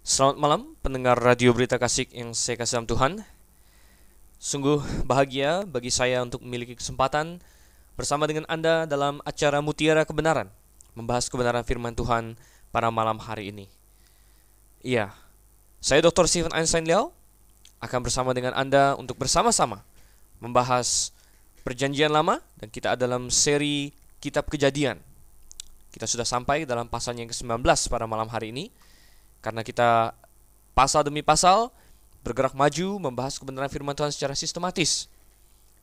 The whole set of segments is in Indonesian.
Selamat malam pendengar Radio Berita Kasih yang saya kasih dalam Tuhan. Sungguh bahagia bagi saya untuk memiliki kesempatan bersama dengan Anda dalam acara Mutiara Kebenaran, membahas kebenaran firman Tuhan pada malam hari ini. Iya, saya Dr. Stephen Einstein Liao akan bersama dengan Anda untuk bersama-sama membahas Perjanjian Lama, dan kita ada dalam seri Kitab Kejadian. Kita sudah sampai dalam pasal yang ke-19 pada malam hari ini. Karena kita pasal demi pasal bergerak maju membahas kebenaran firman Tuhan secara sistematis.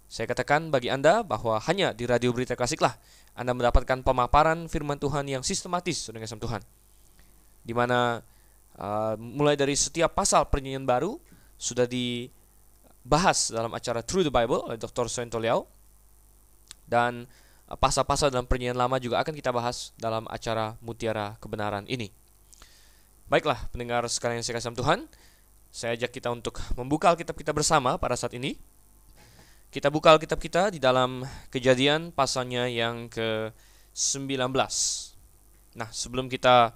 Saya katakan bagi Anda bahwa hanya di Radio Berita Klasiklah Anda mendapatkan pemaparan firman Tuhan yang sistematis dengan Tuhan. Di mana mulai dari setiap pasal perjanjian baru sudah dibahas dalam acara Through the Bible oleh Dr. Soento Liao. Dan pasal-pasal dalam perjanjian lama juga akan kita bahas dalam acara Mutiara Kebenaran ini. Baiklah, pendengar sekalian yang saya kasih dalam Tuhan, saya ajak kita untuk membuka Alkitab kita bersama pada saat ini. Kita buka Alkitab kita di dalam Kejadian pasalnya yang ke-19. Nah, sebelum kita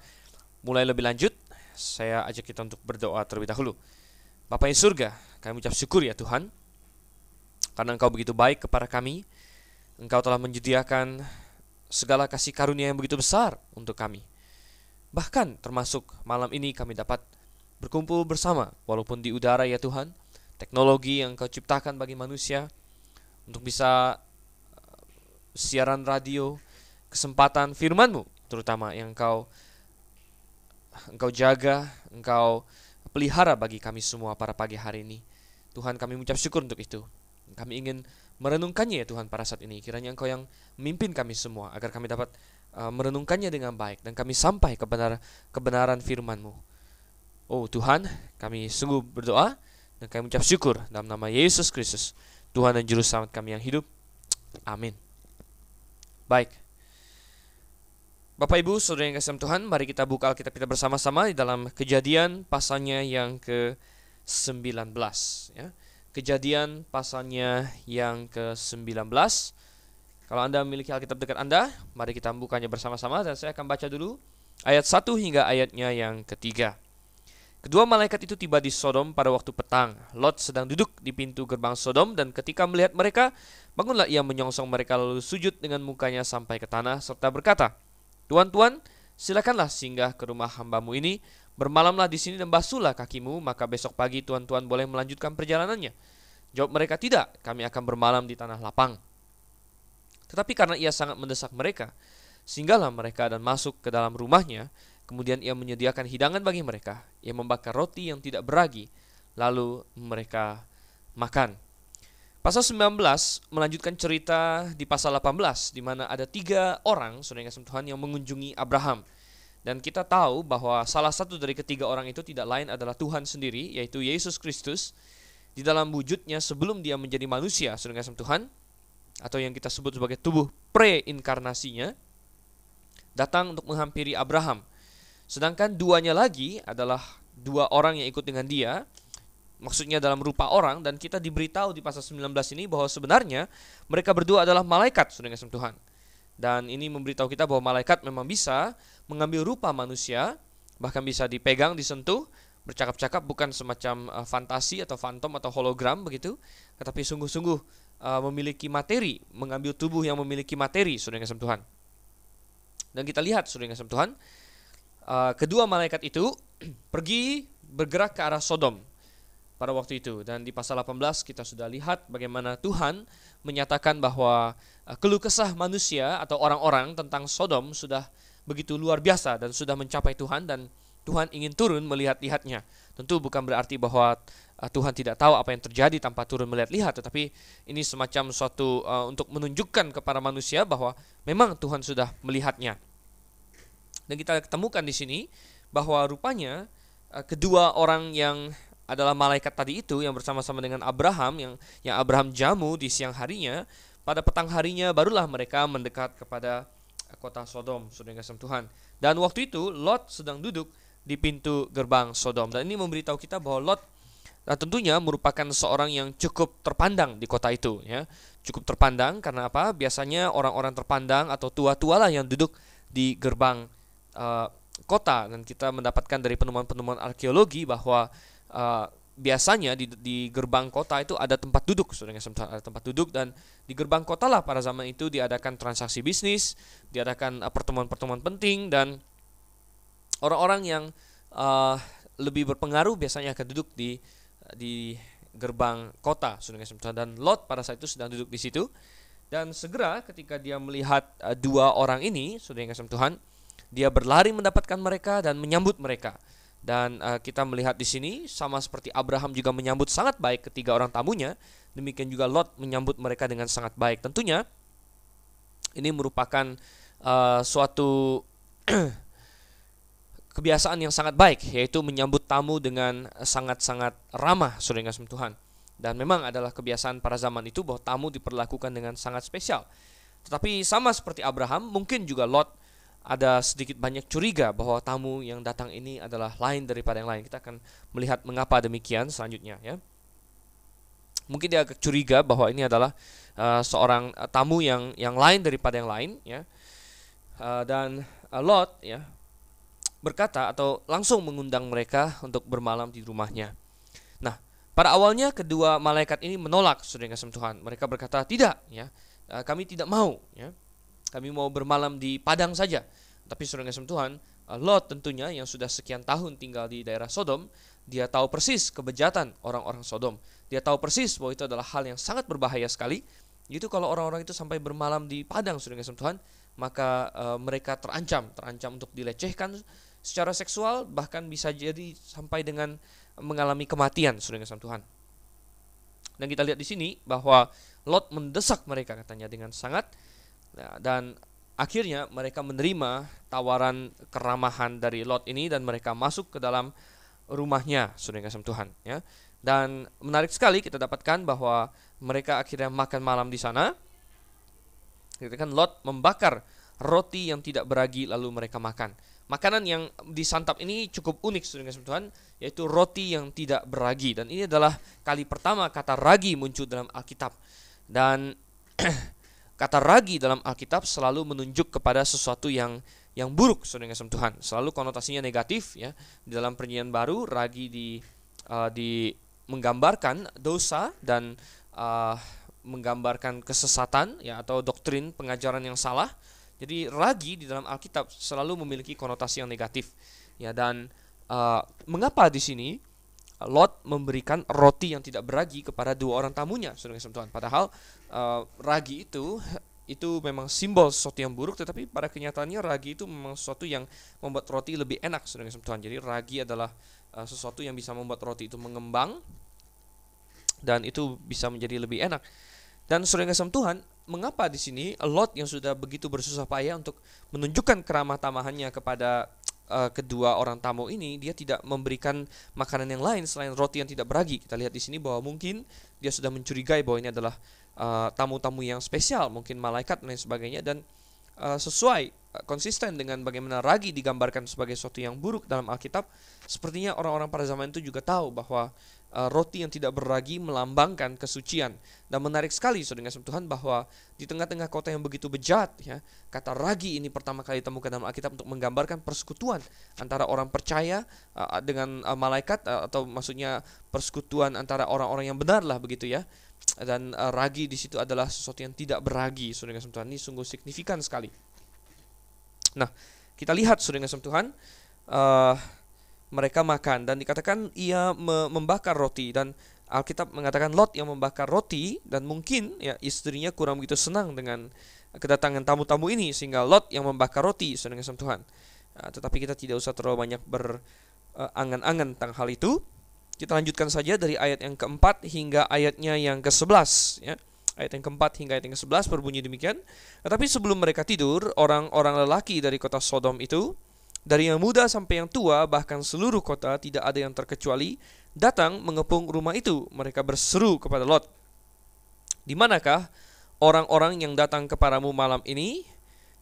mulai lebih lanjut, saya ajak kita untuk berdoa terlebih dahulu. Bapa di surga, kami ucap syukur ya Tuhan, karena Engkau begitu baik kepada kami. Engkau telah menyediakan segala kasih karunia yang begitu besar untuk kami. Bahkan termasuk malam ini kami dapat berkumpul bersama, walaupun di udara ya Tuhan, teknologi yang Kau ciptakan bagi manusia untuk bisa siaran radio, kesempatan firman-Mu terutama yang Engkau jaga, Engkau pelihara bagi kami semua pada pagi hari ini. Tuhan, kami mengucap syukur untuk itu. Kami ingin merenungkannya ya Tuhan pada saat ini. Kiranya Engkau yang memimpin kami semua agar kami dapat merenungkannya dengan baik dan kami sampai kebenaran firman-Mu. Oh Tuhan, kami sungguh berdoa dan kami mengucap syukur dalam nama Yesus Kristus, Tuhan dan Juru Selamat kami yang hidup. Amin. Baik, Bapak Ibu Saudara yang kasih dalam Tuhan, mari kita buka Alkitab kita bersama-sama di dalam Kejadian pasalnya yang ke-19 ya. Kejadian pasalnya yang ke-19. Kalau Anda memiliki Alkitab dekat Anda, mari kita membukanya bersama-sama dan saya akan baca dulu ayat 1 hingga ayatnya yang ketiga. Kedua malaikat itu tiba di Sodom pada waktu petang. Lot sedang duduk di pintu gerbang Sodom dan ketika melihat mereka, bangunlah ia menyongsong mereka lalu sujud dengan mukanya sampai ke tanah serta berkata, "Tuan-tuan, silakanlah singgah ke rumah hamba-Mu ini, bermalamlah di sini dan basuhlah kakimu, maka besok pagi tuan-tuan boleh melanjutkan perjalanannya." Jawab mereka, "Tidak, kami akan bermalam di tanah lapang." Tetapi karena ia sangat mendesak mereka, singgahlah mereka dan masuk ke dalam rumahnya. Kemudian ia menyediakan hidangan bagi mereka. Ia membakar roti yang tidak beragi, lalu mereka makan. Pasal 19 melanjutkan cerita di pasal 18, di mana ada 3 orang, saudara yang kasih Tuhan, yang mengunjungi Abraham. Dan kita tahu bahwa salah satu dari ketiga orang itu tidak lain adalah Tuhan sendiri, yaitu Yesus Kristus, di dalam wujudnya sebelum dia menjadi manusia, saudara yang kasih Tuhan, atau yang kita sebut sebagai tubuh pre-inkarnasinya, datang untuk menghampiri Abraham. Sedangkan duanya lagi adalah 2 orang yang ikut dengan dia, maksudnya dalam rupa orang, dan kita diberitahu di pasal 19 ini bahwa sebenarnya mereka berdua adalah malaikat, saudara yang kasih Tuhan. Dan ini memberitahu kita bahwa malaikat memang bisa mengambil rupa manusia, bahkan bisa dipegang, disentuh, bercakap-cakap, bukan semacam fantasi atau fantom atau hologram begitu, tetapi sungguh-sungguh memiliki materi, mengambil tubuh yang memiliki materi, saudara yang kasih Tuhan. Dan kita lihat, saudara yang kasih Tuhan, kedua malaikat itu pergi bergerak ke arah Sodom pada waktu itu. Dan di pasal 18 kita sudah lihat bagaimana Tuhan menyatakan bahwa keluh kesah manusia atau orang-orang tentang Sodom sudah begitu luar biasa dan sudah mencapai Tuhan, dan Tuhan ingin turun melihat-lihatnya. Tentu bukan berarti bahwa Tuhan tidak tahu apa yang terjadi tanpa turun melihat-lihat, tetapi ini semacam suatu untuk menunjukkan kepada manusia bahwa memang Tuhan sudah melihatnya. Dan kita temukan di sini bahwa rupanya kedua orang yang adalah malaikat tadi itu yang bersama-sama dengan Abraham, yang Abraham jamu di siang harinya, pada petang harinya barulah mereka mendekat kepada kota Sodom, saudara yang kasih Tuhan. Dan waktu itu Lot sedang duduk di pintu gerbang Sodom. Dan ini memberitahu kita bahwa Lot tentunya merupakan seorang yang cukup terpandang di kota itu, ya. Cukup terpandang karena apa? Biasanya orang-orang terpandang atau tua-tua lah yang duduk di gerbang kota, dan kita mendapatkan dari penemuan-penemuan arkeologi bahwa biasanya di gerbang kota itu ada tempat duduk, saudara yang ada tempat duduk, dan di gerbang kota lah pada zaman itu diadakan transaksi bisnis, diadakan pertemuan-pertemuan penting, dan orang-orang yang lebih berpengaruh biasanya akan duduk di gerbang kota, saudara, dan Lot pada saat itu sedang duduk di situ. Dan segera ketika dia melihat dua orang ini, saudara yang kasih Tuhan, dia berlari mendapatkan mereka dan menyambut mereka. Dan kita melihat di sini sama seperti Abraham juga menyambut sangat baik ketiga orang tamunya, demikian juga Lot menyambut mereka dengan sangat baik. Tentunya ini merupakan suatu kebiasaan yang sangat baik, yaitu menyambut tamu dengan sangat-sangat ramah, saudara yang kasih Tuhan. Dan memang adalah kebiasaan pada zaman itu bahwa tamu diperlakukan dengan sangat spesial. Tetapi sama seperti Abraham, mungkin juga Lot ada sedikit banyak curiga bahwa tamu yang datang ini adalah lain daripada yang lain. Kita akan melihat mengapa demikian selanjutnya, ya. Mungkin dia agak curiga bahwa ini adalah seorang tamu yang lain daripada yang lain, ya. Dan Lot, ya, berkata atau langsung mengundang mereka untuk bermalam di rumahnya. Nah, pada awalnya kedua malaikat ini menolak, saudara yang kasih Tuhan. Mereka berkata, tidak, ya, kami tidak mau, ya. Kami mau bermalam di padang saja. Tapi saudara yang kasih Tuhan, Lot tentunya yang sudah sekian tahun tinggal di daerah Sodom, dia tahu persis kebejatan orang-orang Sodom. Dia tahu persis bahwa itu adalah hal yang sangat berbahaya sekali. Itu kalau orang-orang itu sampai bermalam di padang, saudara yang kasih Tuhan, maka mereka terancam untuk dilecehkan secara seksual, bahkan bisa jadi sampai dengan mengalami kematian, saudara yang kasih Tuhan. Dan kita lihat di sini bahwa Lot mendesak mereka, katanya, dengan sangat. Nah, dan akhirnya mereka menerima tawaran keramahan dari Lot ini dan mereka masuk ke dalam rumahnya, saudara yang kasih Tuhan, ya. Dan menarik sekali kita dapatkan bahwa mereka akhirnya makan malam di sana. Kita kan Lot membakar roti yang tidak beragi lalu mereka makan. Makanan yang disantap ini cukup unik, saudara yang kasih Tuhan, yaitu roti yang tidak beragi. Dan ini adalah kali pertama kata ragi muncul dalam Alkitab. Dan kata ragi dalam Alkitab selalu menunjuk kepada sesuatu yang buruk, saudara yang kasih Tuhan. Selalu konotasinya negatif, ya. Di dalam Perjanjian Baru ragi menggambarkan dosa dan menggambarkan kesesatan, ya, atau doktrin pengajaran yang salah. Jadi ragi di dalam Alkitab selalu memiliki konotasi yang negatif, ya. Dan mengapa di sini Lot memberikan roti yang tidak beragi kepada dua orang tamunya, saudara yang Tuhan? Padahal ragi itu memang simbol sesuatu yang buruk, tetapi pada kenyataannya ragi itu memang sesuatu yang membuat roti lebih enak, saudara yang Tuhan. Jadi ragi adalah sesuatu yang bisa membuat roti itu mengembang dan itu bisa menjadi lebih enak. Dan saudara yang Tuhan, mengapa di sini Lot yang sudah begitu bersusah payah untuk menunjukkan keramah tamahannya kepada kedua orang tamu ini, dia tidak memberikan makanan yang lain selain roti yang tidak beragi? Kita lihat di sini bahwa mungkin dia sudah mencurigai bahwa ini adalah tamu-tamu yang spesial, mungkin malaikat dan lain sebagainya, dan sesuai konsisten dengan bagaimana ragi digambarkan sebagai sesuatu yang buruk dalam Alkitab. Sepertinya orang-orang pada zaman itu juga tahu bahwa roti yang tidak beragi melambangkan kesucian. Dan menarik sekali, saudara yang Tuhan, bahwa di tengah-tengah kota yang begitu bejat, ya, kata ragi ini pertama kali ditemukan dalam Alkitab untuk menggambarkan persekutuan antara orang percaya dengan malaikat, atau maksudnya persekutuan antara orang-orang yang benar lah, begitu, ya. Dan ragi di situ adalah sesuatu yang tidak beragi, saudara yang Tuhan. Ini sungguh signifikan sekali. Nah, kita lihat, saudara yang Tuhan, mereka makan dan dikatakan ia membakar roti, dan Alkitab mengatakan Lot yang membakar roti, dan mungkin, ya, istrinya kurang begitu senang dengan kedatangan tamu-tamu ini sehingga Lot yang membakar roti, saudara yang Tuhan. Tetapi kita tidak usah terlalu banyak berangan-angan tentang hal itu. Kita lanjutkan saja dari ayat yang keempat hingga ayatnya yang ke-11, ya. Ayat yang keempat hingga ayat yang ke-11 berbunyi demikian. Tetapi sebelum mereka tidur, orang-orang lelaki dari kota Sodom itu, dari yang muda sampai yang tua, bahkan seluruh kota tidak ada yang terkecuali, datang mengepung rumah itu. Mereka berseru kepada Lot, "Di manakah orang-orang yang datang kepadamu malam ini?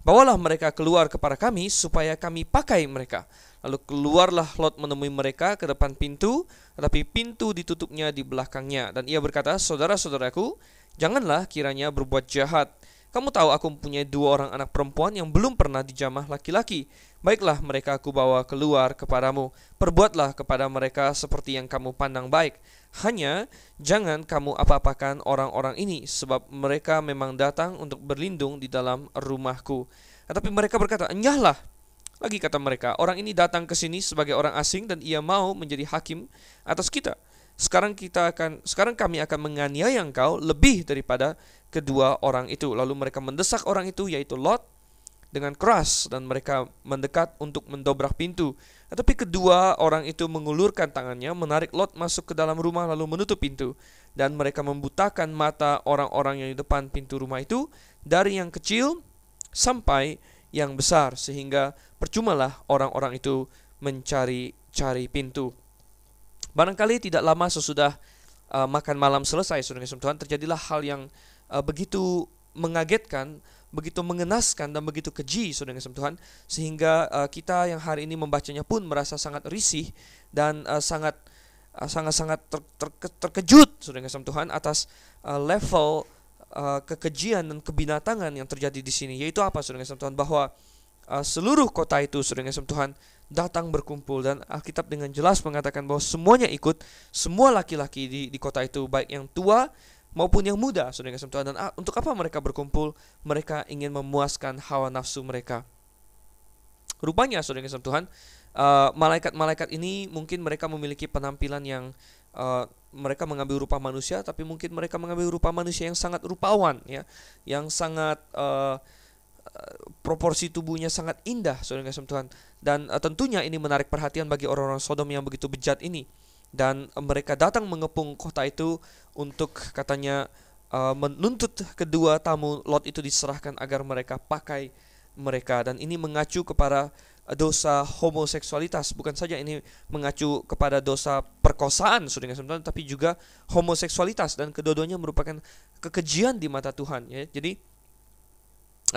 Bawalah mereka keluar kepada kami, supaya kami pakai mereka." Lalu keluarlah Lot menemui mereka ke depan pintu, tetapi pintu ditutupnya di belakangnya. Dan ia berkata, "Saudara-saudaraku, janganlah kiranya berbuat jahat. Kamu tahu aku mempunyai 2 orang anak perempuan yang belum pernah dijamah laki-laki. Baiklah mereka aku bawa keluar kepadamu, perbuatlah kepada mereka seperti yang kamu pandang baik. Hanya jangan kamu apa-apakan orang-orang ini, sebab mereka memang datang untuk berlindung di dalam rumahku. Tetapi mereka berkata, enyahlah. Lagi kata mereka, orang ini datang ke sini sebagai orang asing dan ia mau menjadi hakim atas kita. Sekarang kami akan menganiaya engkau lebih daripada kedua orang itu. Lalu mereka mendesak orang itu, yaitu Lot, dengan keras, dan mereka mendekat untuk mendobrak pintu. Tetapi kedua orang itu mengulurkan tangannya, menarik Lot masuk ke dalam rumah lalu menutup pintu. Dan mereka membutakan mata orang-orang yang di depan pintu rumah itu, dari yang kecil sampai yang besar, sehingga percumalah orang-orang itu mencari-cari pintu. Barangkali tidak lama sesudah makan malam selesai, saudara kasih Tuhan, terjadilah hal yang begitu mengagetkan, begitu mengenaskan, dan begitu keji, saudara kasih Tuhan, sehingga kita yang hari ini membacanya pun merasa sangat risih dan sangat terkejut, saudara kasih Tuhan, atas level kekejian dan kebinatangan yang terjadi di sini. Yaitu apa, saudara kasih Tuhan? Bahwa seluruh kota itu, saudara kasih Tuhan, datang berkumpul, dan Alkitab dengan jelas mengatakan bahwa semuanya ikut, semua laki-laki di kota itu, baik yang tua maupun yang muda, saudara kasih Tuhan. Dan untuk apa mereka berkumpul? Mereka ingin memuaskan hawa nafsu mereka. Rupanya, saudara kasih Tuhan, malaikat-malaikat ini mungkin mereka memiliki penampilan yang mereka mengambil rupa manusia, tapi mungkin mereka mengambil rupa manusia yang sangat rupawan, ya, yang sangat proporsi tubuhnya sangat indah, saudara kasih Tuhan. Dan tentunya ini menarik perhatian bagi orang-orang Sodom yang begitu bejat ini. Dan mereka datang mengepung kota itu untuk, katanya, menuntut kedua tamu Lot itu diserahkan agar mereka pakai mereka. Dan ini mengacu kepada dosa homoseksualitas. Bukan saja ini mengacu kepada dosa perkosaan, saudara kasih Tuhan, tapi juga homoseksualitas, dan kedua-duanya merupakan kekejian di mata Tuhan, ya. Jadi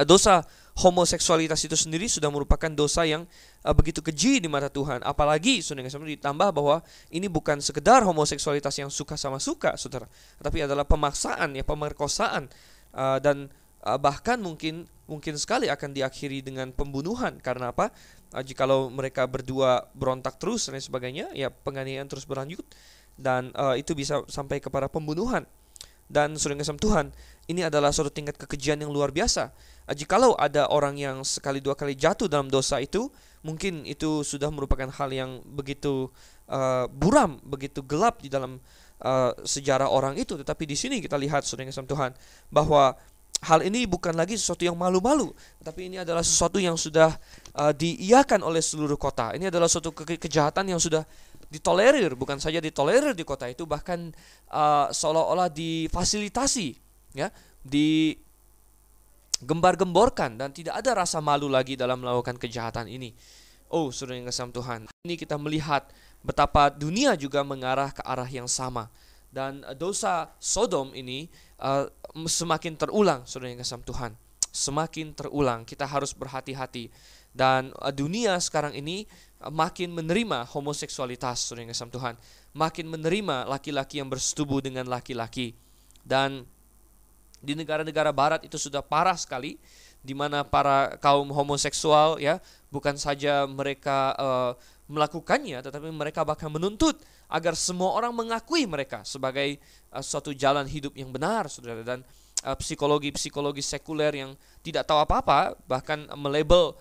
dosa homoseksualitas itu sendiri sudah merupakan dosa yang begitu keji di mata Tuhan. Apalagi, saudara, ditambah bahwa ini bukan sekedar homoseksualitas yang suka sama suka, saudara, tapi adalah pemaksaan, ya, pemerkosaan, dan bahkan mungkin sekali akan diakhiri dengan pembunuhan. Karena apa? Jikalau mereka berdua berontak terus dan sebagainya, ya, penganiayaan terus berlanjut, dan itu bisa sampai kepada pembunuhan. Dan saudara kasih Tuhan, ini adalah suatu tingkat kekejian yang luar biasa. Jikalau ada orang yang sekali dua kali jatuh dalam dosa itu, mungkin itu sudah merupakan hal yang begitu buram, begitu gelap di dalam sejarah orang itu. Tetapi di sini kita lihat, saudara kasih Tuhan, bahwa hal ini bukan lagi sesuatu yang malu-malu, tapi ini adalah sesuatu yang sudah diiyakan oleh seluruh kota. Ini adalah suatu kejahatan yang sudah ditolerir, bukan saja ditolerir di kota itu, bahkan seolah-olah difasilitasi, ya, digembar-gemborkan, dan tidak ada rasa malu lagi dalam melakukan kejahatan ini. Oh, saudara yang kasih Tuhan, ini kita melihat betapa dunia juga mengarah ke arah yang sama, dan dosa Sodom ini semakin terulang, saudara yang kasih Tuhan, semakin terulang. Kita harus berhati-hati, dan dunia sekarang ini makin menerima homoseksualitas, saudara yang kasih Tuhan, makin menerima laki-laki yang bersetubuh dengan laki-laki. Dan di negara-negara barat itu sudah parah sekali, di mana para kaum homoseksual, ya, bukan saja mereka melakukannya, tetapi mereka bahkan menuntut agar semua orang mengakui mereka sebagai suatu jalan hidup yang benar, saudara. Dan psikologi sekuler yang tidak tahu apa-apa bahkan melabel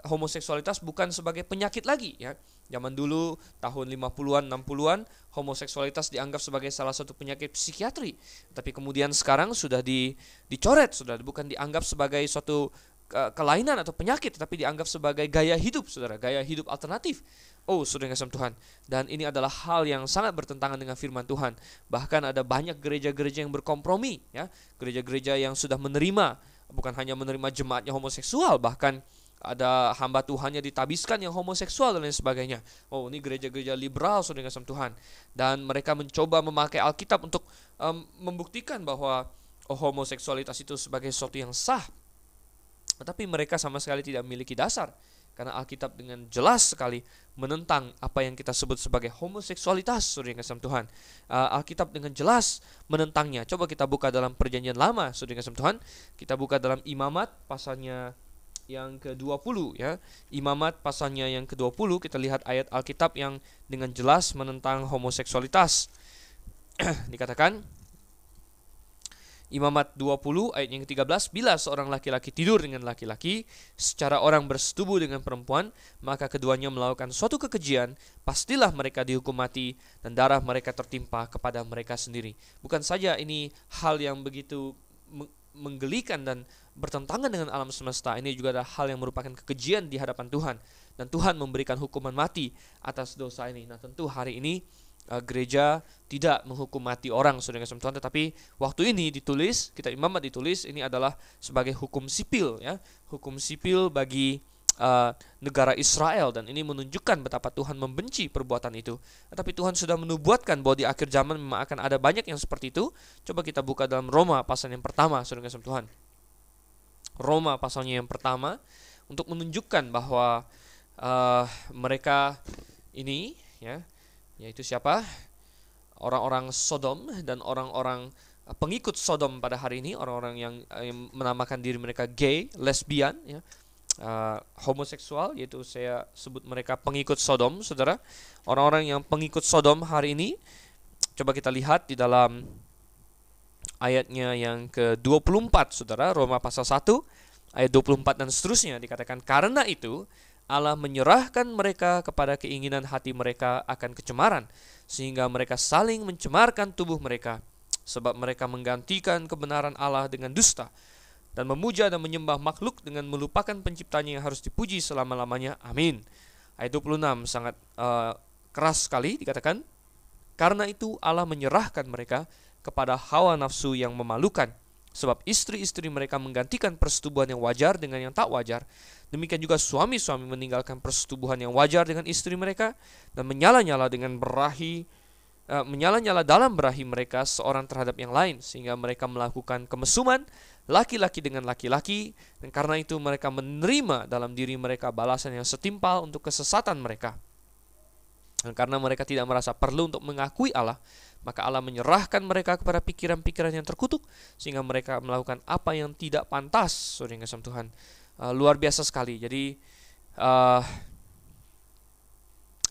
homoseksualitas bukan sebagai penyakit lagi, ya. Zaman dulu tahun 50-an, 60-an, homoseksualitas dianggap sebagai salah satu penyakit psikiatri. Tapi kemudian sekarang sudah dicoret, sudah bukan dianggap sebagai suatu kelainan atau penyakit, tapi dianggap sebagai gaya hidup, saudara, gaya hidup alternatif. Oh, saudara kasih Tuhan, dan ini adalah hal yang sangat bertentangan dengan firman Tuhan. Bahkan ada banyak gereja-gereja yang berkompromi, ya, gereja-gereja yang sudah menerima, bukan hanya menerima jemaatnya homoseksual, bahkan ada hamba Tuhannya ditabiskan yang homoseksual dan lain sebagainya. Oh, ini gereja-gereja liberal, saudara kasih Tuhan, dan mereka mencoba memakai Alkitab untuk membuktikan bahwa homoseksualitas itu sebagai sesuatu yang sah. Tetapi mereka sama sekali tidak memiliki dasar, karena Alkitab dengan jelas sekali menentang apa yang kita sebut sebagai homoseksualitas, saudara kasih Tuhan. Alkitab dengan jelas menentangnya. Coba kita buka dalam Perjanjian Lama, saudara kasih Tuhan. Kita buka dalam Imamat, yang ke-20 ya. Imamat pasalnya yang ke-20, kita lihat ayat Alkitab yang dengan jelas menentang homoseksualitas. Dikatakan Imamat 20 ayat yang ke-13, bila seorang laki-laki tidur dengan laki-laki, secara orang bersetubuh dengan perempuan, maka keduanya melakukan suatu kekejian, pastilah mereka dihukum mati dan darah mereka tertimpa kepada mereka sendiri. Bukan saja ini hal yang begitu menggelikan dan bertentangan dengan alam semesta, ini juga adalah hal yang merupakan kekejian di hadapan Tuhan, dan Tuhan memberikan hukuman mati atas dosa ini. Nah, tentu hari ini gereja tidak menghukum mati orang, saudara kasih Tuhan, tetapi waktu ini ditulis, kitab Imamat ditulis, ini adalah sebagai hukum sipil ya, hukum sipil bagi negara Israel, dan ini menunjukkan betapa Tuhan membenci perbuatan itu. Tetapi Tuhan sudah menubuatkan bahwa di akhir zaman memang akan ada banyak yang seperti itu. Coba kita buka dalam Roma pasal yang pertama, saudara kasih Tuhan. Roma pasalnya yang pertama, untuk menunjukkan bahwa mereka ini ya, yaitu siapa? Orang-orang Sodom dan orang-orang pengikut Sodom pada hari ini, orang-orang yang menamakan diri mereka gay, lesbian, ya, homoseksual, yaitu saya sebut mereka pengikut Sodom, saudara. Orang-orang yang pengikut Sodom hari ini, coba kita lihat di dalam ayatnya yang ke-24, saudara, Roma pasal 1, ayat 24 dan seterusnya, dikatakan, karena itu Allah menyerahkan mereka kepada keinginan hati mereka akan kecemaran, sehingga mereka saling mencemarkan tubuh mereka, sebab mereka menggantikan kebenaran Allah dengan dusta, dan memuja dan menyembah makhluk dengan melupakan penciptanya yang harus dipuji selama-lamanya. Amin. Ayat 26 sangat keras sekali, dikatakan, karena itu Allah menyerahkan mereka kepada hawa nafsu yang memalukan, sebab istri-istri mereka menggantikan persetubuhan yang wajar dengan yang tak wajar. Demikian juga suami-suami meninggalkan persetubuhan yang wajar dengan istri mereka dan menyala-nyala dalam berahi mereka seorang terhadap yang lain, sehingga mereka melakukan kemesuman laki-laki dengan laki-laki, dan karena itu mereka menerima dalam diri mereka balasan yang setimpal untuk kesesatan mereka. Dan karena mereka tidak merasa perlu untuk mengakui Allah, maka Allah menyerahkan mereka kepada pikiran-pikiran yang terkutuk, sehingga mereka melakukan apa yang tidak pantas. Saudara yang kasih Tuhan, luar biasa sekali. Jadi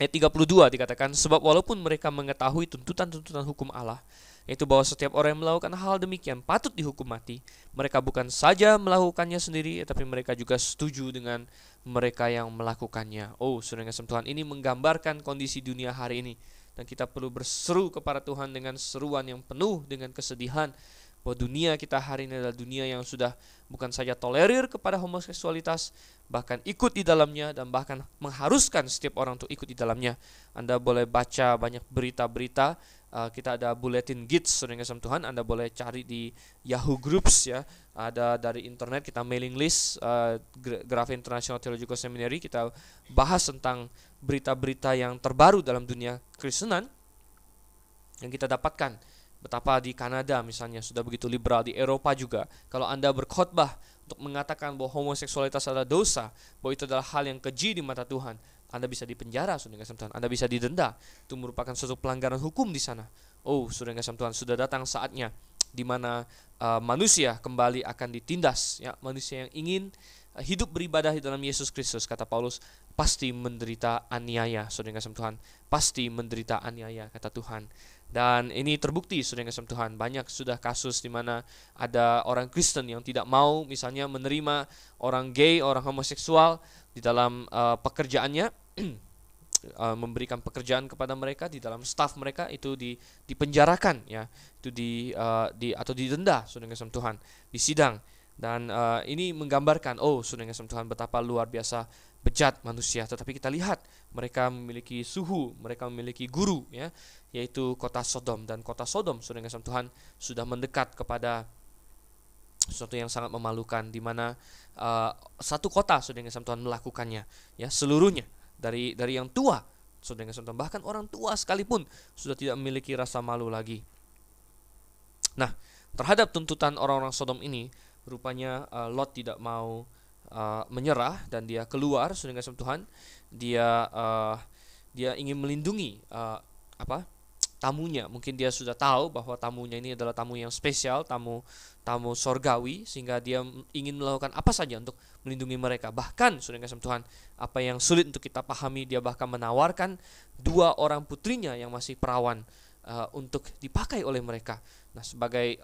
ayat 32 dikatakan, sebab walaupun mereka mengetahui tuntutan-tuntutan hukum Allah, yaitu bahwa setiap orang yang melakukan hal demikian patut dihukum mati, mereka bukan saja melakukannya sendiri, tetapi mereka juga setuju dengan mereka yang melakukannya. Oh, saudara yang kasih Tuhan, ini menggambarkan kondisi dunia hari ini, dan kita perlu berseru kepada Tuhan dengan seruan yang penuh dengan kesedihan, bahwa dunia kita hari ini adalah dunia yang sudah bukan saja tolerir kepada homoseksualitas, bahkan ikut di dalamnya, dan bahkan mengharuskan setiap orang untuk ikut di dalamnya. Anda boleh baca banyak berita-berita, kita ada bulletin Gids, saudara yang kasih Tuhan, Anda boleh cari di Yahoo Groups ya, ada dari internet, kita mailing list Grace International Theological Seminary, kita bahas tentang berita-berita yang terbaru dalam dunia Kristenan yang kita dapatkan. Betapa di Kanada misalnya sudah begitu liberal, di Eropa juga. Kalau Anda berkhotbah untuk mengatakan bahwa homoseksualitas adalah dosa, bahwa itu adalah hal yang keji di mata Tuhan, Anda bisa dipenjara, saudara kasih Tuhan. Anda bisa didenda. Itu merupakan suatu pelanggaran hukum di sana. Oh, saudara kasih Tuhan, sudah datang saatnya di mana manusia kembali akan ditindas. Ya, manusia yang ingin hidup beribadah di dalam Yesus Kristus, kata Paulus, pasti menderita aniaya, saudara kasih Tuhan. Pasti menderita aniaya, kata Tuhan. Dan ini terbukti, saudara yang kasih Tuhan, banyak sudah kasus di mana ada orang Kristen yang tidak mau misalnya menerima orang gay, orang homoseksual di dalam pekerjaannya, memberikan pekerjaan kepada mereka, di dalam staf mereka itu dipenjarakan ya, itu atau didenda, saudara yang kasih Tuhan, di sidang. Dan ini menggambarkan, oh saudara yang kasih Tuhan, betapa luar biasa bejat manusia. Tetapi kita lihat mereka memiliki suhu, mereka memiliki guru ya, yaitu kota Sodom. Dan kota Sodom, saudara yang kasih Tuhan, sudah mendekat kepada sesuatu yang sangat memalukan, di mana satu kota, saudara yang kasih Tuhan, melakukannya ya, seluruhnya, dari yang tua, saudara yang kasih Tuhan, bahkan orang tua sekalipun sudah tidak memiliki rasa malu lagi. Nah, terhadap tuntutan orang-orang Sodom ini, rupanya Lot tidak mau menyerah, dan dia keluar, saudara yang kasih Tuhan. Dia ingin melindungi tamunya. Mungkin dia sudah tahu bahwa tamunya ini adalah tamu yang spesial, tamu sorgawi, sehingga dia ingin melakukan apa saja untuk melindungi mereka. Bahkan, saudara yang kasih Tuhan, apa yang sulit untuk kita pahami, dia bahkan menawarkan 2 orang putrinya yang masih perawan untuk dipakai oleh mereka. Nah, sebagai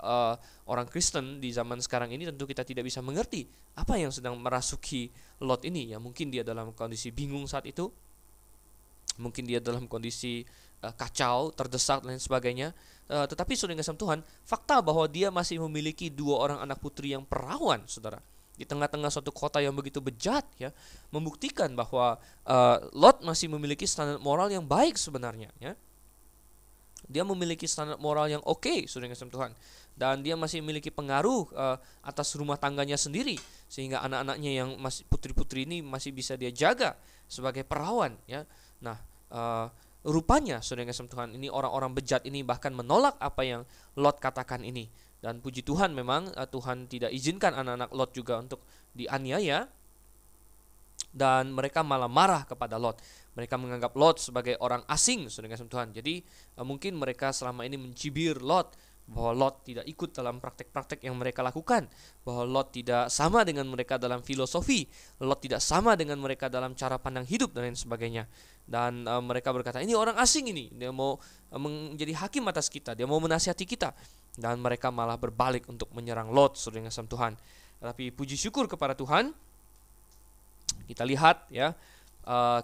orang Kristen di zaman sekarang ini, tentu kita tidak bisa mengerti apa yang sedang merasuki Lot ini. Ya, mungkin dia dalam kondisi bingung saat itu, mungkin dia dalam kondisi kacau, terdesak dan lain sebagainya. Tetapi saudara yang kasih Tuhan, fakta bahwa dia masih memiliki 2 orang anak putri yang perawan, saudara, di tengah-tengah suatu kota yang begitu bejat, ya, membuktikan bahwa Lot masih memiliki standar moral yang baik sebenarnya, ya. Dia memiliki standar moral yang oke, saudara yang kasih Tuhan, dan dia masih memiliki pengaruh atas rumah tangganya sendiri, sehingga anak-anaknya yang masih putri-putri ini masih bisa dia jaga sebagai perawan, ya. Nah, rupanya saudara yang kasih Tuhan, ini orang-orang bejat ini bahkan menolak apa yang Lot katakan ini. Dan puji Tuhan, memang Tuhan tidak izinkan anak-anak Lot juga untuk dianiaya, dan mereka malah marah kepada Lot. Mereka menganggap Lot sebagai orang asing, saudara yang kasih Tuhan. Jadi mungkin mereka selama ini mencibir Lot bahwa Lot tidak ikut dalam praktek-praktek yang mereka lakukan, bahwa Lot tidak sama dengan mereka dalam filosofi, Lot tidak sama dengan mereka dalam cara pandang hidup dan lain sebagainya. Dan mereka berkata, ini orang asing ini, dia mau menjadi hakim atas kita, dia mau menasihati kita. Dan mereka malah berbalik untuk menyerang Lot, saudara yang kasih Tuhan. Tapi puji syukur kepada Tuhan, kita lihat, ya,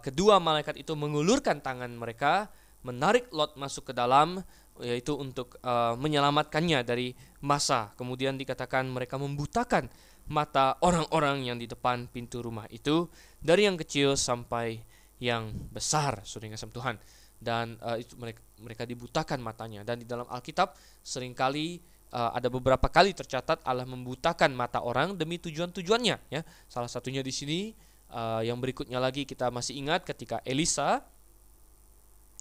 kedua malaikat itu mengulurkan tangan mereka, menarik Lot masuk ke dalam, yaitu untuk menyelamatkannya dari masa. Kemudian dikatakan mereka membutakan mata orang-orang yang di depan pintu rumah itu, dari yang kecil sampai yang besar, saudara yang kasih Tuhan. Dan itu mereka dibutakan matanya. Dan di dalam Alkitab seringkali ada beberapa kali tercatat Allah membutakan mata orang demi tujuan-tujuannya, ya. Salah satunya di sini, yang berikutnya lagi kita masih ingat ketika Elisa,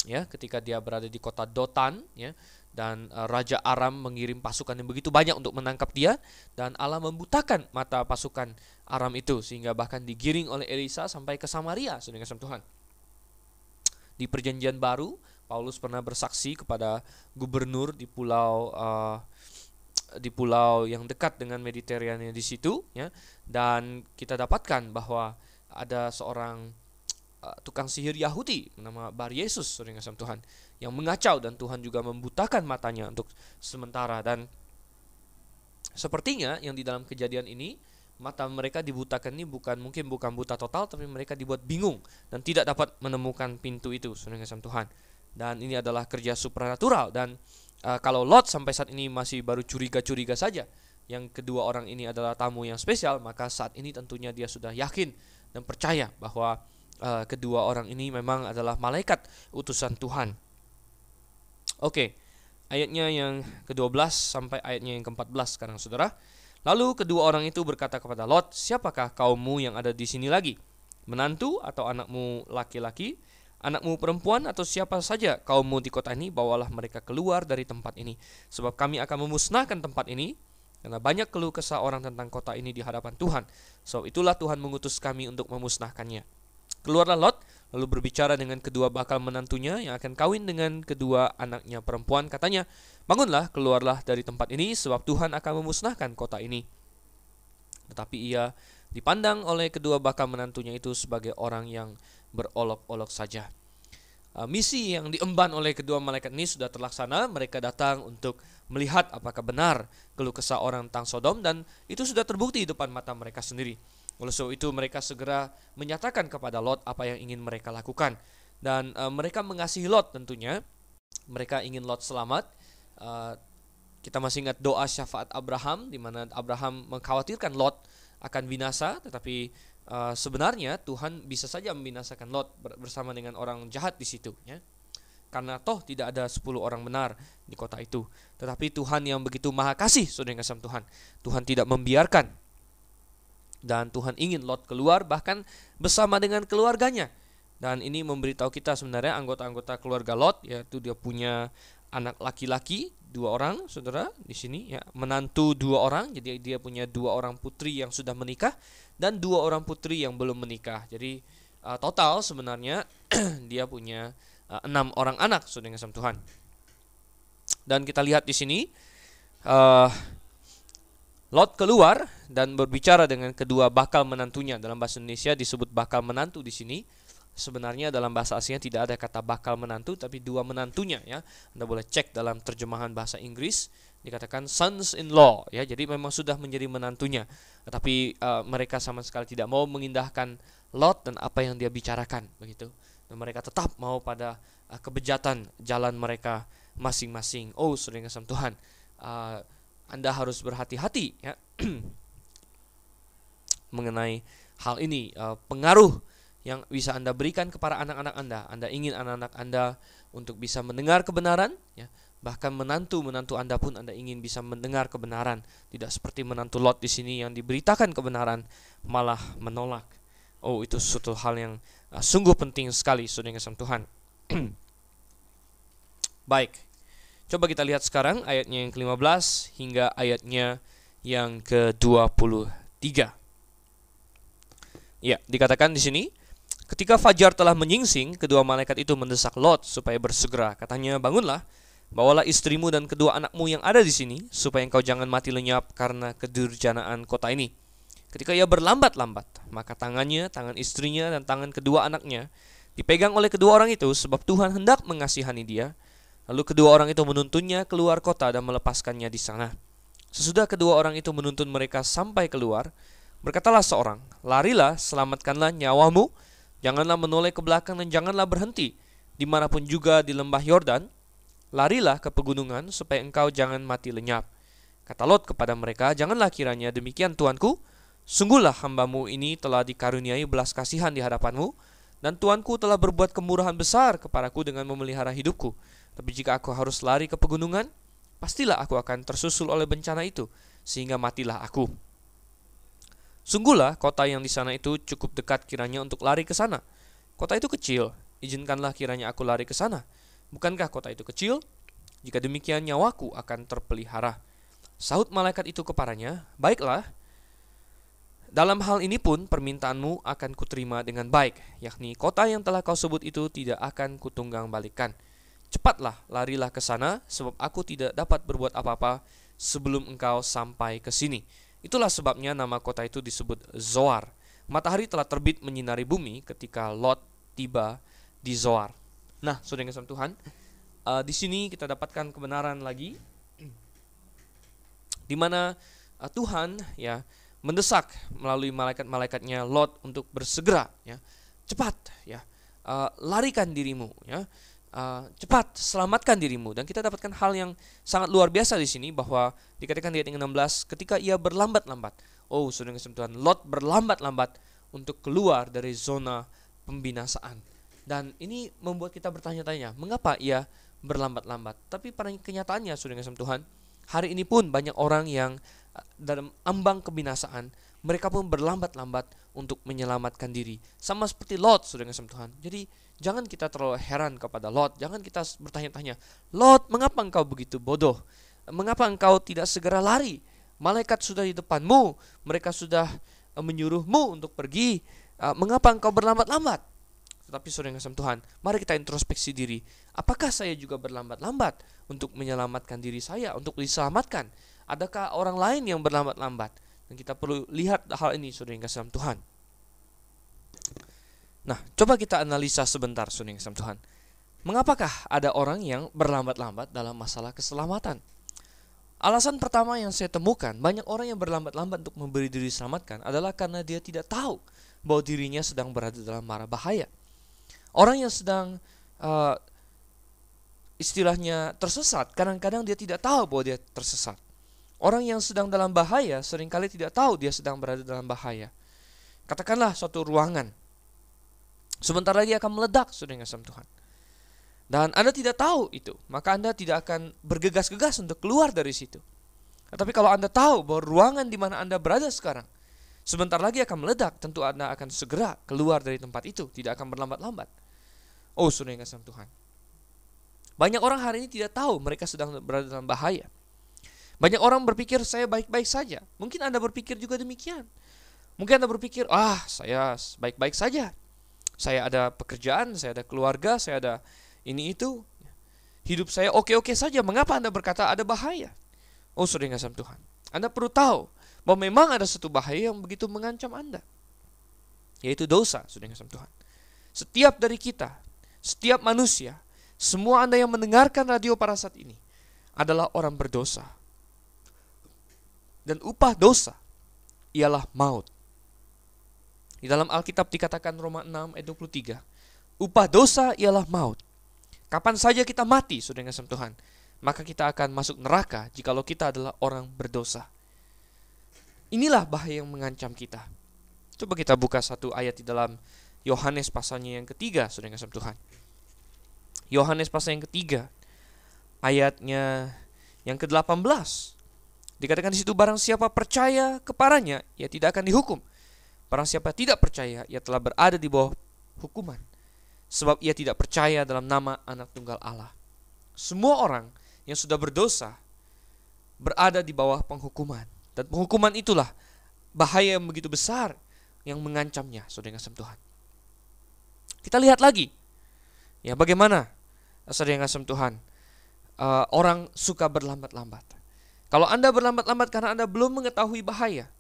ya, ketika dia berada di kota Dotan, ya, dan Raja Aram mengirim pasukan yang begitu banyak untuk menangkap dia, dan Allah membutakan mata pasukan Aram itu, sehingga bahkan digiring oleh Elisa sampai ke Samaria, saudara kasih Tuhan. Di Perjanjian Baru, Paulus pernah bersaksi kepada gubernur di pulau yang dekat dengan Mediterania di situ, ya, dan kita dapatkan bahwa ada seorang tukang sihir Yahudi bernama Bar Yesus, saudara yang kasih Tuhan, yang mengacau, dan Tuhan juga membutakan matanya untuk sementara. Dan sepertinya yang di dalam kejadian ini, mata mereka dibutakan ini bukan buta total, tapi mereka dibuat bingung dan tidak dapat menemukan pintu itu, saudara yang kasih Tuhan. Dan ini adalah kerja supranatural. Dan kalau Lot sampai saat ini masih baru curiga-curiga saja, yang kedua orang ini adalah tamu yang spesial, maka saat ini tentunya dia sudah yakin dan percaya bahwa kedua orang ini memang adalah malaikat utusan Tuhan. Oke, ayatnya yang ke-12 sampai ayatnya yang ke-14 sekarang, saudara. Lalu kedua orang itu berkata kepada Lot, siapakah kaummu yang ada di sini lagi? Menantu atau anakmu laki-laki, anakmu perempuan, atau siapa saja kaummu di kota ini? Bawalah mereka keluar dari tempat ini, sebab kami akan memusnahkan tempat ini, karena banyak keluh kesah orang tentang kota ini di hadapan Tuhan. So itulah Tuhan mengutus kami untuk memusnahkannya. Keluarlah Lot, lalu berbicara dengan kedua bakal menantunya yang akan kawin dengan kedua anaknya perempuan. Katanya, bangunlah, keluarlah dari tempat ini, sebab Tuhan akan memusnahkan kota ini. Tetapi ia dipandang oleh kedua bakal menantunya itu sebagai orang yang berolok-olok saja. Misi yang diemban oleh kedua malaikat ini sudah terlaksana. Mereka datang untuk melihat apakah benar keluh kesah orang tentang Sodom, dan itu sudah terbukti di depan mata mereka sendiri. Oleh sebab itu mereka segera menyatakan kepada Lot apa yang ingin mereka lakukan. Dan mereka mengasihi Lot tentunya. Mereka ingin Lot selamat. Kita masih ingat doa syafaat Abraham, di mana Abraham mengkhawatirkan Lot akan binasa, tetapi sebenarnya Tuhan bisa saja membinasakan Lot bersama dengan orang jahat di situ, ya. Karena toh tidak ada 10 orang benar di kota itu. Tetapi Tuhan yang begitu maha kasih, saudara yang kasih Tuhan, Tuhan tidak membiarkan. Dan Tuhan ingin Lot keluar bahkan bersama dengan keluarganya. Dan ini memberitahu kita sebenarnya anggota-anggota keluarga Lot, yaitu dia punya anak laki-laki 2 orang, saudara, di sini, ya, menantu 2 orang. Jadi dia punya 2 orang putri yang sudah menikah dan 2 orang putri yang belum menikah. Jadi total sebenarnya dia punya 6 orang anak, saudara yang kasih Tuhan. Dan kita lihat di sini uh, Lot keluar dan berbicara dengan kedua bakal menantunya. Dalam bahasa Indonesia disebut bakal menantu di sini. Sebenarnya dalam bahasa aslinya tidak ada kata bakal menantu, tapi dua menantunya, ya. Anda boleh cek dalam terjemahan bahasa Inggris, dikatakan sons-in-law, ya. Jadi memang sudah menjadi menantunya. Tetapi mereka sama sekali tidak mau mengindahkan Lot dan apa yang dia bicarakan, begitu. Dan mereka tetap mau pada kebejatan jalan mereka masing-masing. Oh, saudara yang kasih Tuhan, Anda harus berhati-hati, ya, mengenai hal ini. Pengaruh yang bisa Anda berikan kepada anak-anak Anda. Anda ingin anak-anak Anda untuk bisa mendengar kebenaran, ya. Bahkan menantu-menantu Anda pun Anda ingin bisa mendengar kebenaran. Tidak seperti menantu Lot di sini yang diberitakan kebenaran malah menolak. Oh, itu suatu hal yang sungguh penting sekali, saudara yang kasih Tuhan. Baik. Coba kita lihat sekarang ayatnya yang ke-15 hingga ayatnya yang ke-23. Ya, dikatakan di sini, ketika fajar telah menyingsing, kedua malaikat itu mendesak Lot supaya bersegera. Katanya, bangunlah, bawalah istrimu dan kedua anakmu yang ada di sini, supaya engkau jangan mati lenyap karena kedurjanaan kota ini. Ketika ia berlambat-lambat, maka tangannya, tangan istrinya, dan tangan kedua anaknya dipegang oleh kedua orang itu, sebab Tuhan hendak mengasihani dia. Lalu kedua orang itu menuntunnya keluar kota dan melepaskannya di sana. Sesudah kedua orang itu menuntun mereka sampai keluar, berkatalah seorang, larilah, selamatkanlah nyawamu, janganlah menoleh ke belakang dan janganlah berhenti dimanapun juga di lembah Yordan. Larilah ke pegunungan supaya engkau jangan mati lenyap. Kata Lot kepada mereka, janganlah kiranya demikian Tuanku. Sungguhlah hambamu ini telah dikaruniai belas kasihan di hadapanmu, dan Tuanku telah berbuat kemurahan besar kepadaku dengan memelihara hidupku. Tapi jika aku harus lari ke pegunungan, pastilah aku akan tersusul oleh bencana itu, sehingga matilah aku. Sungguhlah kota yang di sana itu cukup dekat kiranya untuk lari ke sana. Kota itu kecil, izinkanlah kiranya aku lari ke sana. Bukankah kota itu kecil? Jika demikian nyawaku akan terpelihara. Sahut malaikat itu kepadanya, baiklah. Dalam hal ini pun permintaanmu akan kuterima dengan baik, yakni kota yang telah kau sebut itu tidak akan kutunggang balikan. Cepatlah, larilah ke sana, sebab aku tidak dapat berbuat apa-apa sebelum engkau sampai ke sini. Itulah sebabnya nama kota itu disebut Zoar. Matahari telah terbit menyinari bumi ketika Lot tiba di Zoar. Nah, saudara yang kasih Tuhan, di sini kita dapatkan kebenaran lagi, di mana Tuhan, ya, mendesak melalui malaikat-malaikatnya Lot untuk bersegera, ya, cepat, ya, larikan dirimu, ya. Cepat selamatkan dirimu. Dan kita dapatkan hal yang sangat luar biasa di sini, bahwa dikatakan di ayat 16, ketika ia berlambat-lambat. Oh, saudara yang Tuhan, Lot berlambat-lambat untuk keluar dari zona pembinasaan. Dan ini membuat kita bertanya-tanya, mengapa ia berlambat-lambat? Tapi pada kenyataannya, saudara yang Tuhan, hari ini pun banyak orang yang dalam ambang kebinasaan, mereka pun berlambat-lambat untuk menyelamatkan diri. Sama seperti Lot, saudara yang Tuhan. Jadi jangan kita terlalu heran kepada Lot. Jangan kita bertanya-tanya, Lot, mengapa engkau begitu bodoh? Mengapa engkau tidak segera lari? Malaikat sudah di depanmu, mereka sudah menyuruhmu untuk pergi. Mengapa engkau berlambat-lambat? Tetapi saudara yang kasih Tuhan, mari kita introspeksi diri. Apakah saya juga berlambat-lambat untuk menyelamatkan diri saya, untuk diselamatkan? Adakah orang lain yang berlambat-lambat? Dan kita perlu lihat hal ini, saudara yang kasih Tuhan. Nah, coba kita analisa sebentar, saudara yang kasih Tuhan. Mengapakah ada orang yang berlambat-lambat dalam masalah keselamatan? Alasan pertama yang saya temukan, banyak orang yang berlambat-lambat untuk memberi diri diselamatkan adalah karena dia tidak tahu bahwa dirinya sedang berada dalam mara bahaya. Orang yang sedang istilahnya tersesat, kadang-kadang dia tidak tahu bahwa dia tersesat. Orang yang sedang dalam bahaya seringkali tidak tahu dia sedang berada dalam bahaya. Katakanlah suatu ruangan, sebentar lagi akan meledak, saudara yang kasih Tuhan. Dan Anda tidak tahu itu, maka Anda tidak akan bergegas-gegas untuk keluar dari situ. Tetapi kalau Anda tahu bahwa ruangan di mana Anda berada sekarang sebentar lagi akan meledak, tentu Anda akan segera keluar dari tempat itu, tidak akan berlambat-lambat. Oh, saudara yang kasih Tuhan, banyak orang hari ini tidak tahu mereka sedang berada dalam bahaya. Banyak orang berpikir saya baik-baik saja. Mungkin Anda berpikir juga demikian. Mungkin Anda berpikir, saya baik-baik saja. Saya ada pekerjaan, saya ada keluarga, saya ada ini itu. Hidup saya oke-oke saja. Mengapa Anda berkata ada bahaya? Oh, saudara yang kasih Tuhan, Anda perlu tahu bahwa memang ada satu bahaya yang begitu mengancam Anda, yaitu dosa, saudara yang kasih Tuhan. Setiap dari kita, setiap manusia, semua Anda yang mendengarkan radio pada saat ini adalah orang berdosa. Dan upah dosa ialah maut. Di dalam Alkitab dikatakan Roma 6 ayat 23, upah dosa ialah maut. Kapan saja kita mati, saudara yang kasih Tuhan, maka kita akan masuk neraka jikalau kita adalah orang berdosa. Inilah bahaya yang mengancam kita. Coba kita buka satu ayat di dalam Yohanes pasalnya yang ketiga, saudara yang kasih Tuhan. Yohanes pasal yang ketiga, ayatnya yang ke-18. Dikatakan di situ, barang siapa percaya kepadanya, ia tidak akan dihukum. Barang siapa tidak percaya, ia telah berada di bawah hukuman, sebab ia tidak percaya dalam nama Anak Tunggal Allah. Semua orang yang sudah berdosa berada di bawah penghukuman. Dan penghukuman itulah bahaya yang begitu besar yang mengancamnya, saudara yang kasih Tuhan. Kita lihat lagi, ya, bagaimana, saudara yang kasih Tuhan, orang suka berlambat-lambat. Kalau Anda berlambat-lambat karena Anda belum mengetahui bahaya,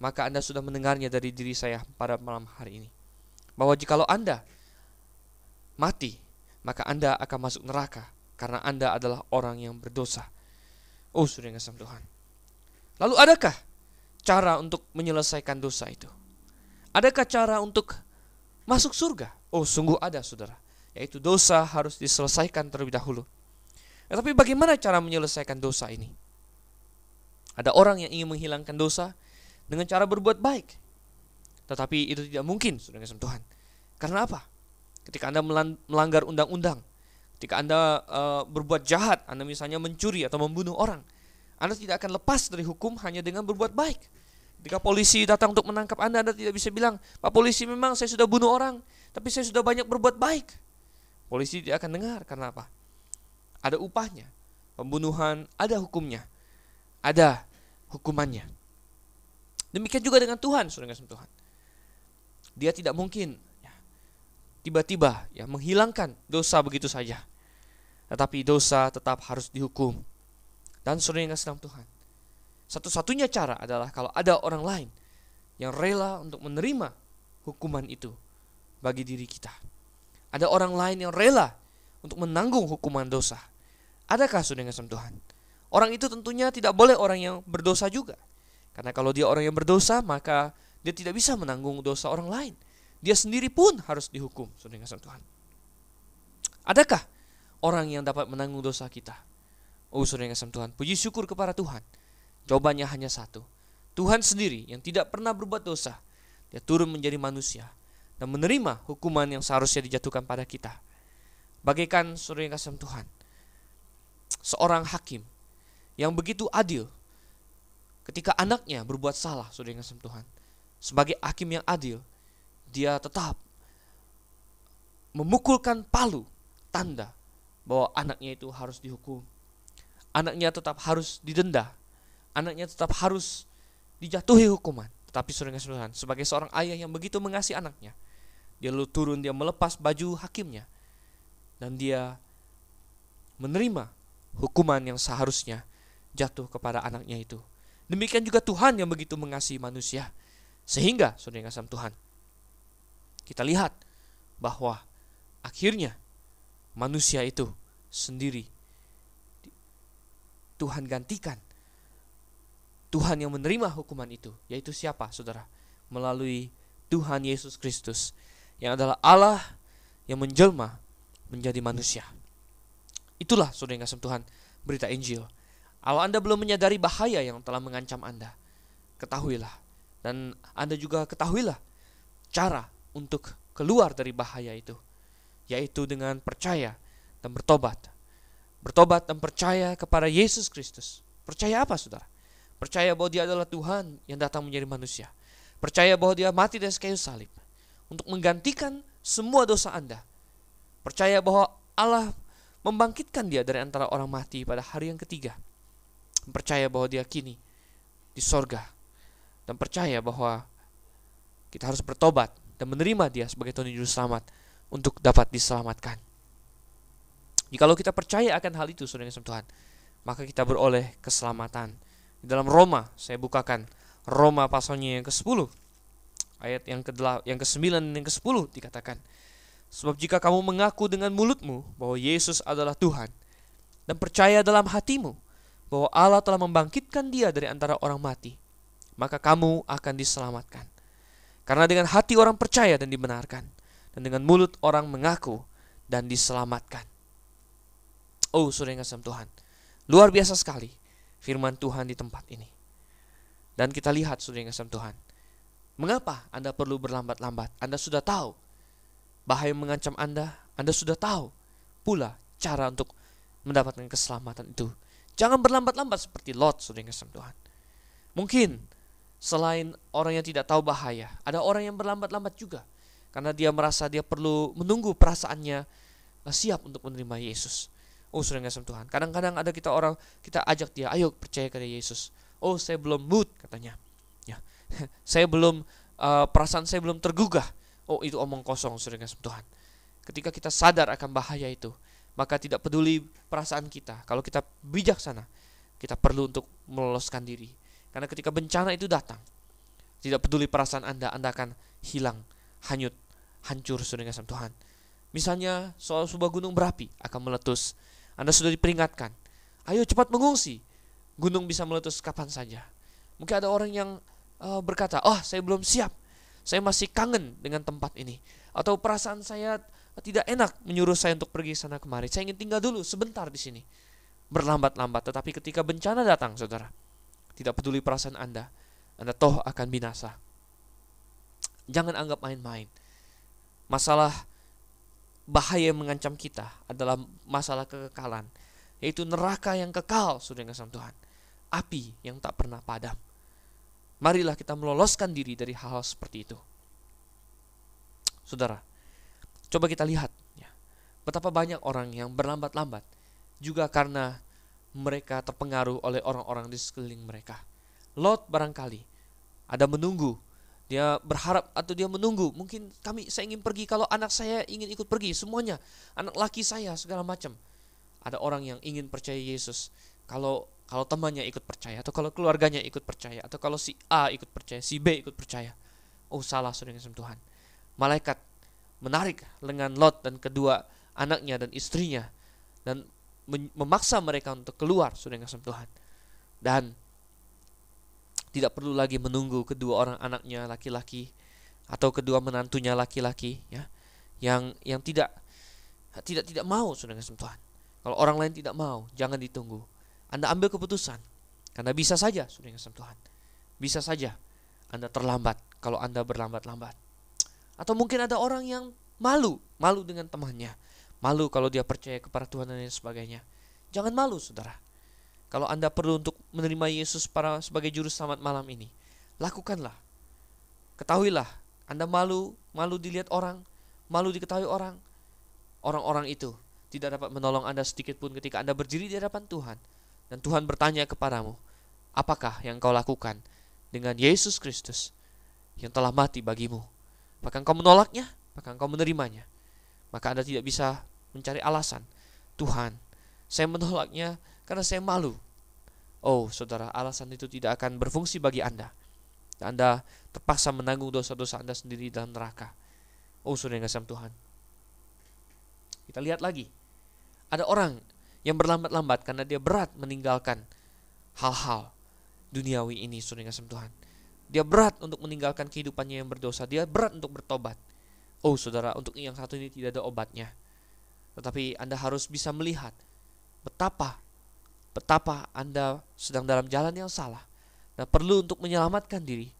maka Anda sudah mendengarnya dari diri saya pada malam hari ini, bahwa jikalau Anda mati, maka Anda akan masuk neraka karena Anda adalah orang yang berdosa. Oh, saudara yang kasih Tuhan. Lalu adakah cara untuk menyelesaikan dosa itu? Adakah cara untuk masuk surga? Oh, sungguh ada, saudara. Yaitu dosa harus diselesaikan terlebih dahulu. Tapi bagaimana cara menyelesaikan dosa ini? Ada orang yang ingin menghilangkan dosa dengan cara berbuat baik. Tetapi itu tidak mungkin, saudara yang kasih Tuhan. Karena apa? Ketika Anda melanggar undang-undang, ketika Anda berbuat jahat, Anda misalnya mencuri atau membunuh orang, Anda tidak akan lepas dari hukum hanya dengan berbuat baik. Ketika polisi datang untuk menangkap Anda, Anda tidak bisa bilang, Pak polisi, memang saya sudah bunuh orang, tapi saya sudah banyak berbuat baik. Polisi tidak akan dengar. Karena apa? Ada upahnya. Pembunuhan ada hukumnya, ada hukumannya. Demikian juga dengan Tuhan, saudara kasih Tuhan. Dia tidak mungkin tiba-tiba menghilangkan dosa begitu saja. Tetapi dosa tetap harus dihukum. Dan saudara yang kasih Tuhan, satu-satunya cara adalah kalau ada orang lain yang rela untuk menerima hukuman itu bagi diri kita. Ada orang lain yang rela untuk menanggung hukuman dosa. Adakah saudara yang kasih Tuhan? Orang itu tentunya tidak boleh orang yang berdosa juga. Karena kalau dia orang yang berdosa, maka dia tidak bisa menanggung dosa orang lain. Dia sendiri pun harus dihukum, saudara yang kasih Tuhan. Adakah orang yang dapat menanggung dosa kita? Oh, saudara yang kasih Tuhan, puji syukur kepada Tuhan. Jawabannya hanya satu. Tuhan sendiri yang tidak pernah berbuat dosa, dia turun menjadi manusia dan menerima hukuman yang seharusnya dijatuhkan pada kita. Bagaikan, saudara yang kasih Tuhan, seorang hakim yang begitu adil ketika anaknya berbuat salah, saudara yang kasih Tuhan. Sebagai hakim yang adil, dia tetap memukulkan palu tanda bahwa anaknya itu harus dihukum. Anaknya tetap harus didenda. Anaknya tetap harus dijatuhi hukuman. Tetapi saudara yang kasih Tuhan, sebagai seorang ayah yang begitu mengasihi anaknya, dia lalu turun, dia melepas baju hakimnya, dan dia menerima hukuman yang seharusnya jatuh kepada anaknya itu. Demikian juga Tuhan yang begitu mengasihi manusia. Sehingga, saudara yang kasih Tuhan, kita lihat bahwa akhirnya manusia itu sendiri Tuhan gantikan. Tuhan yang menerima hukuman itu, yaitu siapa, saudara? Melalui Tuhan Yesus Kristus, yang adalah Allah yang menjelma menjadi manusia. Itulah, saudara yang kasih Tuhan, berita Injil. Kalau Anda belum menyadari bahaya yang telah mengancam Anda, ketahuilah. Dan Anda juga ketahuilah cara untuk keluar dari bahaya itu, yaitu dengan percaya dan bertobat. Bertobat dan percaya kepada Yesus Kristus. Percaya apa, saudara? Percaya bahwa dia adalah Tuhan yang datang menjadi manusia. Percaya bahwa dia mati di atas kayu salib untuk menggantikan semua dosa Anda. Percaya bahwa Allah membangkitkan dia dari antara orang mati pada hari yang ketiga. Percaya bahwa dia kini di sorga. Dan percaya bahwa kita harus bertobat dan menerima dia sebagai Tuhan Juru Selamat untuk dapat diselamatkan. Jikalau kita percaya akan hal itu, saudara yang kasih Tuhan, maka kita beroleh keselamatan. Di dalam Roma, saya bukakan Roma pasalnya yang ke-10, ayat yang ke-9 dan yang ke-10 dikatakan, sebab jika kamu mengaku dengan mulutmu bahwa Yesus adalah Tuhan, dan percaya dalam hatimu bahwa Allah telah membangkitkan dia dari antara orang mati, maka kamu akan diselamatkan. Karena dengan hati orang percaya dan dibenarkan, dan dengan mulut orang mengaku dan diselamatkan. Oh, saudara yang kasih Tuhan, luar biasa sekali firman Tuhan di tempat ini. Dan kita lihat, saudara yang kasih Tuhan, mengapa Anda perlu berlambat-lambat? Anda sudah tahu bahaya mengancam Anda sudah tahu pula cara untuk mendapatkan keselamatan itu. Jangan berlambat-lambat seperti Lot, saudara yang kasih Tuhan. Mungkin selain orang yang tidak tahu bahaya, ada orang yang berlambat-lambat juga karena dia merasa dia perlu menunggu perasaannya siap untuk menerima Yesus. Oh, saudara yang kasih Tuhan, kadang-kadang ada kita ajak dia, ayo percaya kepada Yesus. Oh, saya belum mood katanya. Ya, saya belum perasaan saya belum tergugah. Oh, itu omong kosong, saudara yang kasih Tuhan. Ketika kita sadar akan bahaya itu, maka tidak peduli perasaan kita. Kalau kita bijaksana, kita perlu untuk meloloskan diri. Karena ketika bencana itu datang, tidak peduli perasaan Anda akan hilang, hanyut, hancur, saudara yang kasih Tuhan. Misalnya soal sebuah gunung berapi akan meletus. Anda sudah diperingatkan, ayo cepat mengungsi. Gunung bisa meletus kapan saja. Mungkin ada orang yang berkata, oh saya belum siap, saya masih kangen dengan tempat ini. Atau perasaan saya tidak enak menyuruh saya untuk pergi sana kemari. Saya ingin tinggal dulu sebentar di sini. Berlambat-lambat, tetapi ketika bencana datang, saudara, tidak peduli perasaan Anda toh akan binasa. Jangan anggap main-main. Masalah bahaya yang mengancam kita adalah masalah kekekalan, yaitu neraka yang kekal, saudara yang kasih Tuhan, api yang tak pernah padam. Marilah kita meloloskan diri dari hal-hal seperti itu. Saudara, coba kita lihat ya, betapa banyak orang yang berlambat-lambat juga karena mereka terpengaruh oleh orang-orang di sekeliling mereka. Lot barangkali ada menunggu, dia berharap atau dia menunggu, mungkin saya ingin pergi, kalau anak saya ingin ikut pergi, semuanya, anak laki saya, segala macam. Ada orang yang ingin percaya Yesus, kalau temannya ikut percaya, atau kalau keluarganya ikut percaya, atau kalau si A ikut percaya, si B ikut percaya. Oh, salah, saudara yang kasih Tuhan. Malaikat menarik lengan Lot dan kedua anaknya dan istrinya, dan memaksa mereka untuk keluar, saudara yang kasih Tuhan. Dan tidak perlu lagi menunggu kedua orang anaknya laki-laki atau kedua menantunya laki-laki, ya, yang tidak mau, saudara kasih Tuhan. Kalau orang lain tidak mau, jangan ditunggu. Anda ambil keputusan, karena bisa saja, saudara kasih Tuhan, bisa saja Anda terlambat kalau Anda berlambat-lambat. Atau mungkin ada orang yang malu dengan temannya, malu kalau dia percaya kepada Tuhan dan lain sebagainya. Jangan malu, saudara. Kalau Anda perlu untuk menerima Yesus sebagai juru selamat malam ini, lakukanlah. Ketahuilah, Anda malu dilihat orang, malu diketahui orang. Orang-orang itu tidak dapat menolong Anda sedikit pun ketika Anda berdiri di hadapan Tuhan. Dan Tuhan bertanya kepadamu, apakah yang kau lakukan dengan Yesus Kristus yang telah mati bagimu? Apakah engkau menolaknya? Apakah engkau menerimanya? Maka Anda tidak bisa mencari alasan, Tuhan, saya menolaknya karena saya malu. Oh, saudara, alasan itu tidak akan berfungsi bagi Anda. Anda terpaksa menanggung dosa-dosa Anda sendiri dalam neraka. Oh, saudara yang kasih Tuhan. Kita lihat lagi. Ada orang yang berlambat-lambat karena dia berat meninggalkan hal-hal duniawi ini, saudara yang kasih Tuhan. Dia berat untuk meninggalkan kehidupannya yang berdosa. Dia berat untuk bertobat. Oh, saudara, untuk yang satu ini tidak ada obatnya. Tetapi Anda harus bisa melihat betapa Anda sedang dalam jalan yang salah dan perlu untuk menyelamatkan diri.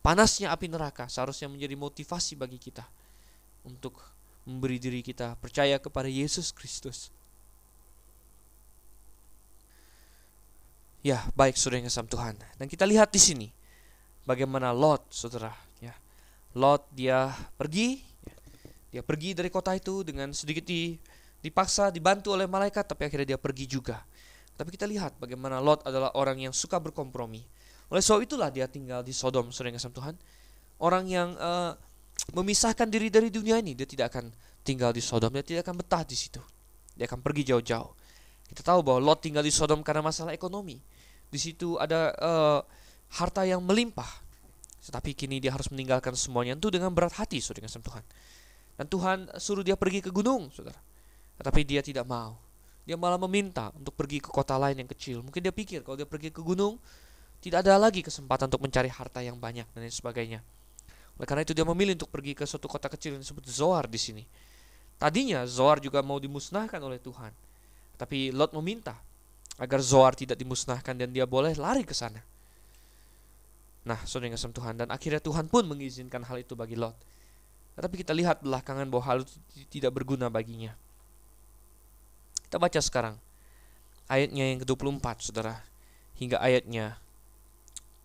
Panasnya api neraka seharusnya menjadi motivasi bagi kita untuk memberi diri kita percaya kepada Yesus Kristus. Ya, baik, saudara yang kasih Tuhan. Dan kita lihat di sini bagaimana Lot, saudara, ya. Lot dia pergi dari kota itu dengan sedikit dipaksa, dibantu oleh malaikat, tapi akhirnya dia pergi juga. Tapi kita lihat bagaimana Lot adalah orang yang suka berkompromi. Oleh sebab itulah dia tinggal di Sodom, saudara yang kasih Tuhan. Orang yang memisahkan diri dari dunia ini, dia tidak akan tinggal di Sodom, dia tidak akan betah di situ. Dia akan pergi jauh-jauh. Kita tahu bahwa Lot tinggal di Sodom karena masalah ekonomi. Di situ ada harta yang melimpah. Tetapi kini dia harus meninggalkan semuanya itu dengan berat hati, saudara kasih Tuhan. Dan Tuhan suruh dia pergi ke gunung, saudara. Tetapi dia tidak mau. Dia malah meminta untuk pergi ke kota lain yang kecil. Mungkin dia pikir kalau dia pergi ke gunung, tidak ada lagi kesempatan untuk mencari harta yang banyak dan lain sebagainya. Oleh karena itu dia memilih untuk pergi ke suatu kota kecil yang disebut Zoar di sini. Tadinya Zoar juga mau dimusnahkan oleh Tuhan. Tapi Lot meminta agar Zoar tidak dimusnahkan dan dia boleh lari ke sana. Nah, saudara yang kasih Tuhan, dan akhirnya Tuhan pun mengizinkan hal itu bagi Lot. Tetapi kita lihat belakangan bahwa hal itu tidak berguna baginya. Kita baca sekarang ayatnya yang ke-24, saudara, hingga ayatnya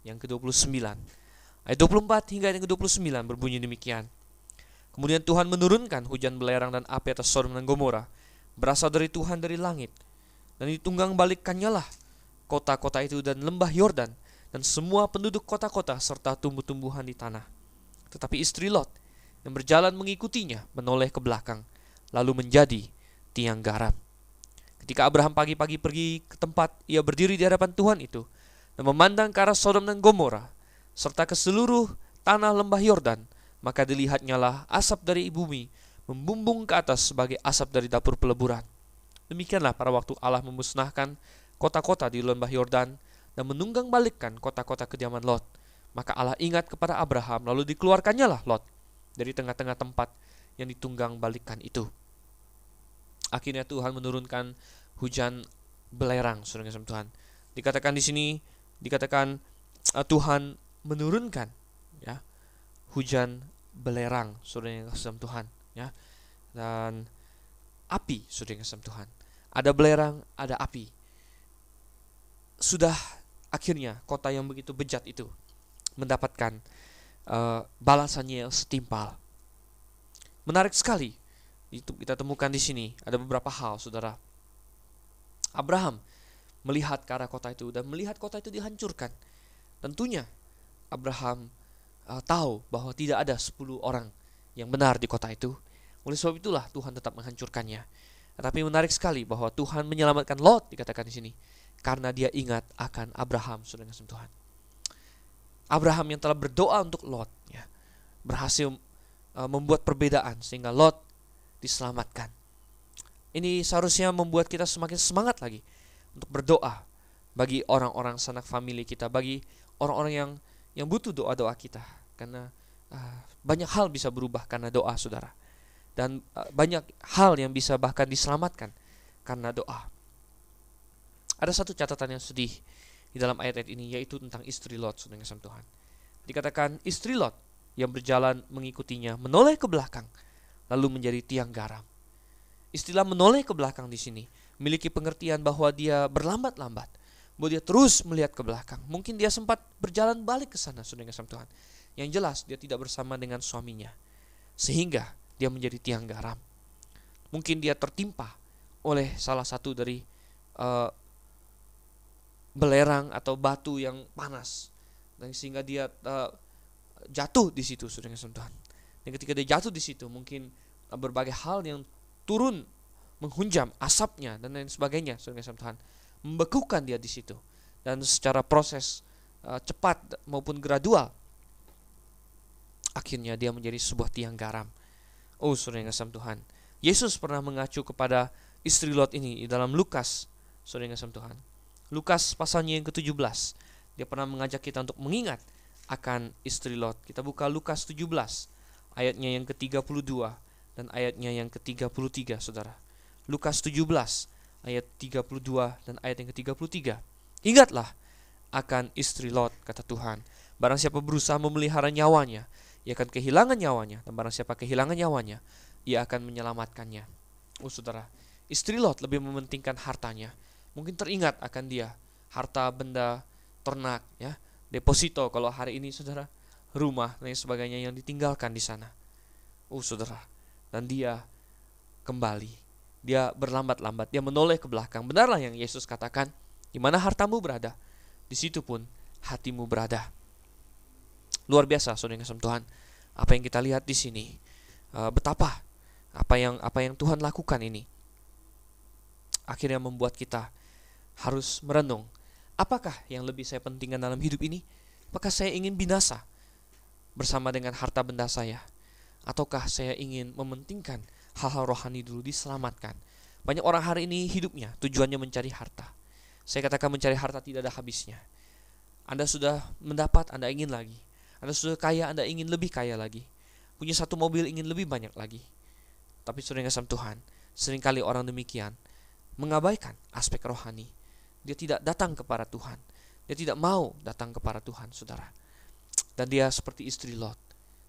yang ke-29. Ayat 24 hingga ayat yang ke-29 berbunyi demikian. Kemudian Tuhan menurunkan hujan belerang dan api atas Sodom dan Gomora, berasal dari Tuhan dari langit, dan ditunggang balikkannya lah kota-kota itu dan lembah Yordan, dan semua penduduk kota-kota serta tumbuh-tumbuhan di tanah. Tetapi istri Lot yang berjalan mengikutinya menoleh ke belakang, lalu menjadi tiang garam. Ketika Abraham pagi-pagi pergi ke tempat ia berdiri di hadapan Tuhan itu, dan memandang ke arah Sodom dan Gomora, serta ke seluruh tanah lembah Yordan, maka dilihatnya lah asap dari bumi membumbung ke atas sebagai asap dari dapur peleburan. Demikianlah pada waktu Allah memusnahkan kota-kota di lembah Yordan dan menunggang balikkan kota-kota kediaman Lot. Maka Allah ingat kepada Abraham, lalu dikeluarkannya lah Lot dari tengah-tengah tempat yang ditunggang balikkan itu. Akhirnya Tuhan menurunkan hujan belerang, saudara kasih Tuhan. Dikatakan di sini, Tuhan menurunkan ya hujan belerang, saudara yang kasih Tuhan, ya. Dan api, saudara yang kasih Tuhan. Ada belerang, ada api. Sudah akhirnya kota yang begitu bejat itu mendapatkan balasannya yang setimpal. Menarik sekali. Itu kita temukan di sini ada beberapa hal, saudara. Abraham melihat ke arah kota itu dan melihat kota itu dihancurkan. Tentunya Abraham tahu bahwa tidak ada 10 orang yang benar di kota itu. Oleh sebab itulah Tuhan tetap menghancurkannya. Tetapi menarik sekali bahwa Tuhan menyelamatkan Lot, dikatakan di sini, karena dia ingat akan Abraham, saudara kasih Tuhan. Abraham yang telah berdoa untuk Lot, ya, berhasil membuat perbedaan sehingga Lot diselamatkan. Ini seharusnya membuat kita semakin semangat lagi untuk berdoa bagi orang-orang sanak famili kita, bagi orang-orang yang butuh doa-doa kita, karena banyak hal bisa berubah karena doa, saudara, dan banyak hal yang bisa bahkan diselamatkan karena doa. Ada satu catatan yang sedih di dalam ayat-ayat ini, yaitu tentang istri Lot, saudara kasih Tuhan. Dikatakan istri Lot yang berjalan mengikutinya menoleh ke belakang, lalu menjadi tiang garam. Istilah menoleh ke belakang di sini memiliki pengertian bahwa dia berlambat-lambat, bahwa dia terus melihat ke belakang. Mungkin dia sempat berjalan balik ke sana, saudara kasih Tuhan. Yang jelas dia tidak bersama dengan suaminya, sehingga dia menjadi tiang garam. Mungkin dia tertimpa oleh salah satu dari belerang atau batu yang panas, dan sehingga dia jatuh di situ, saudara kasih Tuhan. Dan ketika dia jatuh di situ, mungkin berbagai hal yang turun menghunjam asapnya dan lain sebagainya, saudara kasih Tuhan, membekukan dia di situ. Dan secara proses cepat maupun gradual, akhirnya dia menjadi sebuah tiang garam. Oh, saudara kasih Tuhan, Yesus pernah mengacu kepada istri Lot ini di dalam Lukas, saudara kasih Tuhan. Lukas pasalnya yang ke-17, dia pernah mengajak kita untuk mengingat akan istri Lot. Kita buka Lukas 17, ayatnya yang ke-32 dan ayatnya yang ke-33, saudara. Lukas 17, ayat 32 dan ayat yang ke-33. Ingatlah akan istri Lot, kata Tuhan. Barang siapa berusaha memelihara nyawanya, ia akan kehilangan nyawanya. Dan barang siapa kehilangan nyawanya, ia akan menyelamatkannya. Oh, saudara, istri Lot lebih mementingkan hartanya. Mungkin teringat akan dia, harta benda ternak, ya, deposito kalau hari ini, saudara, rumah dan sebagainya yang ditinggalkan di sana. Oh, saudara, dan dia kembali, dia berlambat-lambat, dia menoleh ke belakang. Benarlah yang Yesus katakan, di mana hartamu berada, di situ pun hatimu berada. Luar biasa, saudara kasih Tuhan, apa yang kita lihat di sini, betapa apa yang Tuhan lakukan ini. akhirnya membuat kita harus merenung. Apakah yang lebih saya pentingkan dalam hidup ini? Apakah saya ingin binasa bersama dengan harta benda saya? Ataukah saya ingin mementingkan hal-hal rohani dulu, diselamatkan? Banyak orang hari ini hidupnya tujuannya mencari harta. Saya katakan mencari harta tidak ada habisnya. Anda sudah mendapat, Anda ingin lagi. Anda sudah kaya, Anda ingin lebih kaya lagi. Punya satu mobil, ingin lebih banyak lagi. Tapi saudara yang kasih Tuhan, seringkali orang demikian mengabaikan aspek rohani. Dia tidak datang kepada Tuhan. Dia tidak mau datang kepada Tuhan, saudara. Dan dia seperti istri Lot.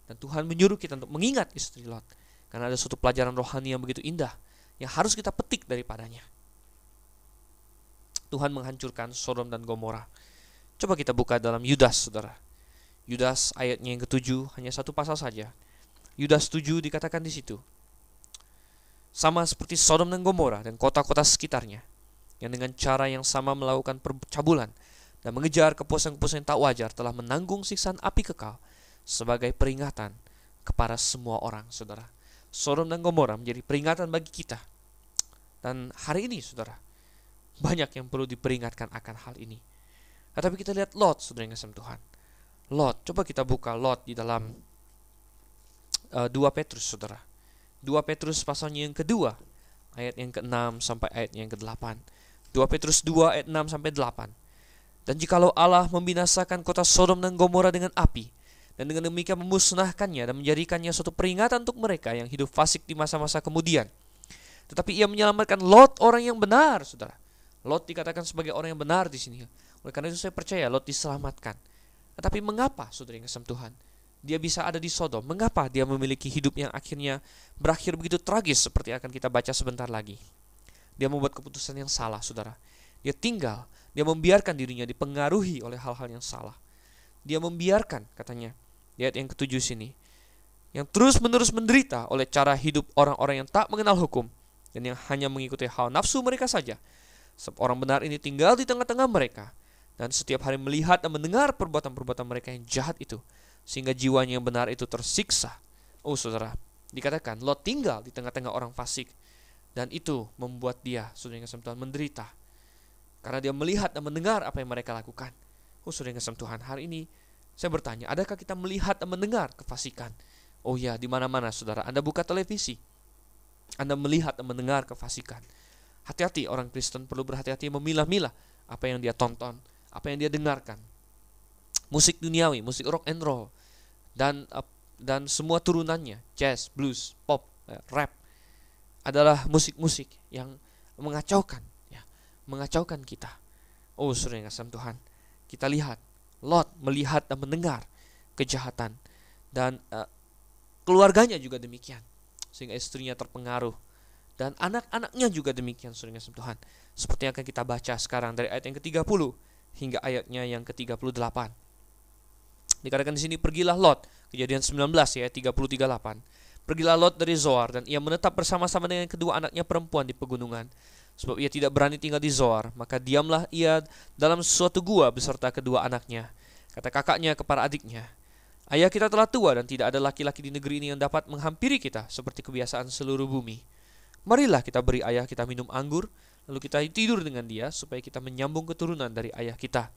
Dan Tuhan menyuruh kita untuk mengingat istri Lot. Karena ada suatu pelajaran rohani yang begitu indah yang harus kita petik daripadanya. Tuhan menghancurkan Sodom dan Gomora. Coba kita buka dalam Yudas, saudara. Yudas ayatnya yang ke-7, hanya satu pasal saja. Yudas 7 dikatakan di situ. Sama seperti Sodom dan Gomora dan kota-kota sekitarnya, yang dengan cara yang sama melakukan percabulan dan mengejar kepuasan-kepuasan yang tak wajar, telah menanggung siksaan api kekal sebagai peringatan kepada semua orang, saudara. Sodom dan Gomora menjadi peringatan bagi kita. Dan hari ini, saudara, banyak yang perlu diperingatkan akan hal ini. Tetapi kita lihat Lot, saudara yang kasih Tuhan. Lot, coba kita buka Lot di dalam 2 Petrus, saudara. 2 Petrus pasalnya yang kedua, ayat yang ke-6 sampai ayat yang ke-8. 2 Petrus 2 ayat 6 sampai 8. Dan jikalau Allah membinasakan kota Sodom dan Gomora dengan api, dan dengan demikian memusnahkannya dan menjadikannya suatu peringatan untuk mereka yang hidup fasik di masa-masa kemudian. Tetapi ia menyelamatkan Lot, orang yang benar, saudara. Lot dikatakan sebagai orang yang benar di sini. Oleh karena itu saya percaya Lot diselamatkan. Tetapi mengapa, saudara yang kasih Tuhan, dia bisa ada di Sodom? Mengapa dia memiliki hidup yang akhirnya berakhir begitu tragis seperti akan kita baca sebentar lagi? Dia membuat keputusan yang salah, saudara. Dia membiarkan dirinya dipengaruhi oleh hal-hal yang salah. Dia membiarkan, katanya, di ayat yang ke-7 sini, yang terus-menerus menderita oleh cara hidup orang-orang yang tak mengenal hukum dan yang hanya mengikuti hawa nafsu mereka saja. Sebab orang benar ini tinggal di tengah-tengah mereka dan setiap hari melihat dan mendengar perbuatan-perbuatan mereka yang jahat itu, sehingga jiwanya yang benar itu tersiksa. Oh saudara, dikatakan Lot tinggal di tengah-tengah orang fasik, dan itu membuat dia, saudara yang kasih Tuhan, menderita karena dia melihat dan mendengar apa yang mereka lakukan. Oh saudara yang kasih Tuhan, hari ini saya bertanya, adakah kita melihat dan mendengar kefasikan? Oh ya, di mana-mana saudara, Anda buka televisi, Anda melihat dan mendengar kefasikan. Hati-hati, orang Kristen perlu berhati-hati memilah-milah apa yang dia tonton, apa yang dia dengarkan. Musik duniawi, musik rock and roll, dan semua turunannya, jazz, blues, pop, rap, adalah musik-musik yang mengacaukan, ya, mengacaukan kita. Oh saudara yang kasih Tuhan, kita lihat Lot melihat dan mendengar kejahatan, dan keluarganya juga demikian, sehingga istrinya terpengaruh, dan anak-anaknya juga demikian, saudara yang kasih Tuhan. Seperti yang akan kita baca sekarang dari ayat yang ke-30 hingga ayatnya yang ke-38. Dikatakan di sini, pergilah Lot, Kejadian 19 ya, 30-38. Pergilah Lot dari Zoar, dan ia menetap bersama-sama dengan kedua anaknya perempuan di pegunungan. Sebab ia tidak berani tinggal di Zoar, maka diamlah ia dalam suatu gua beserta kedua anaknya. Kata kakaknya kepada adiknya, ayah kita telah tua dan tidak ada laki-laki di negeri ini yang dapat menghampiri kita seperti kebiasaan seluruh bumi. Marilah kita beri ayah kita minum anggur, lalu kita tidur dengan dia supaya kita menyambung keturunan dari ayah kita.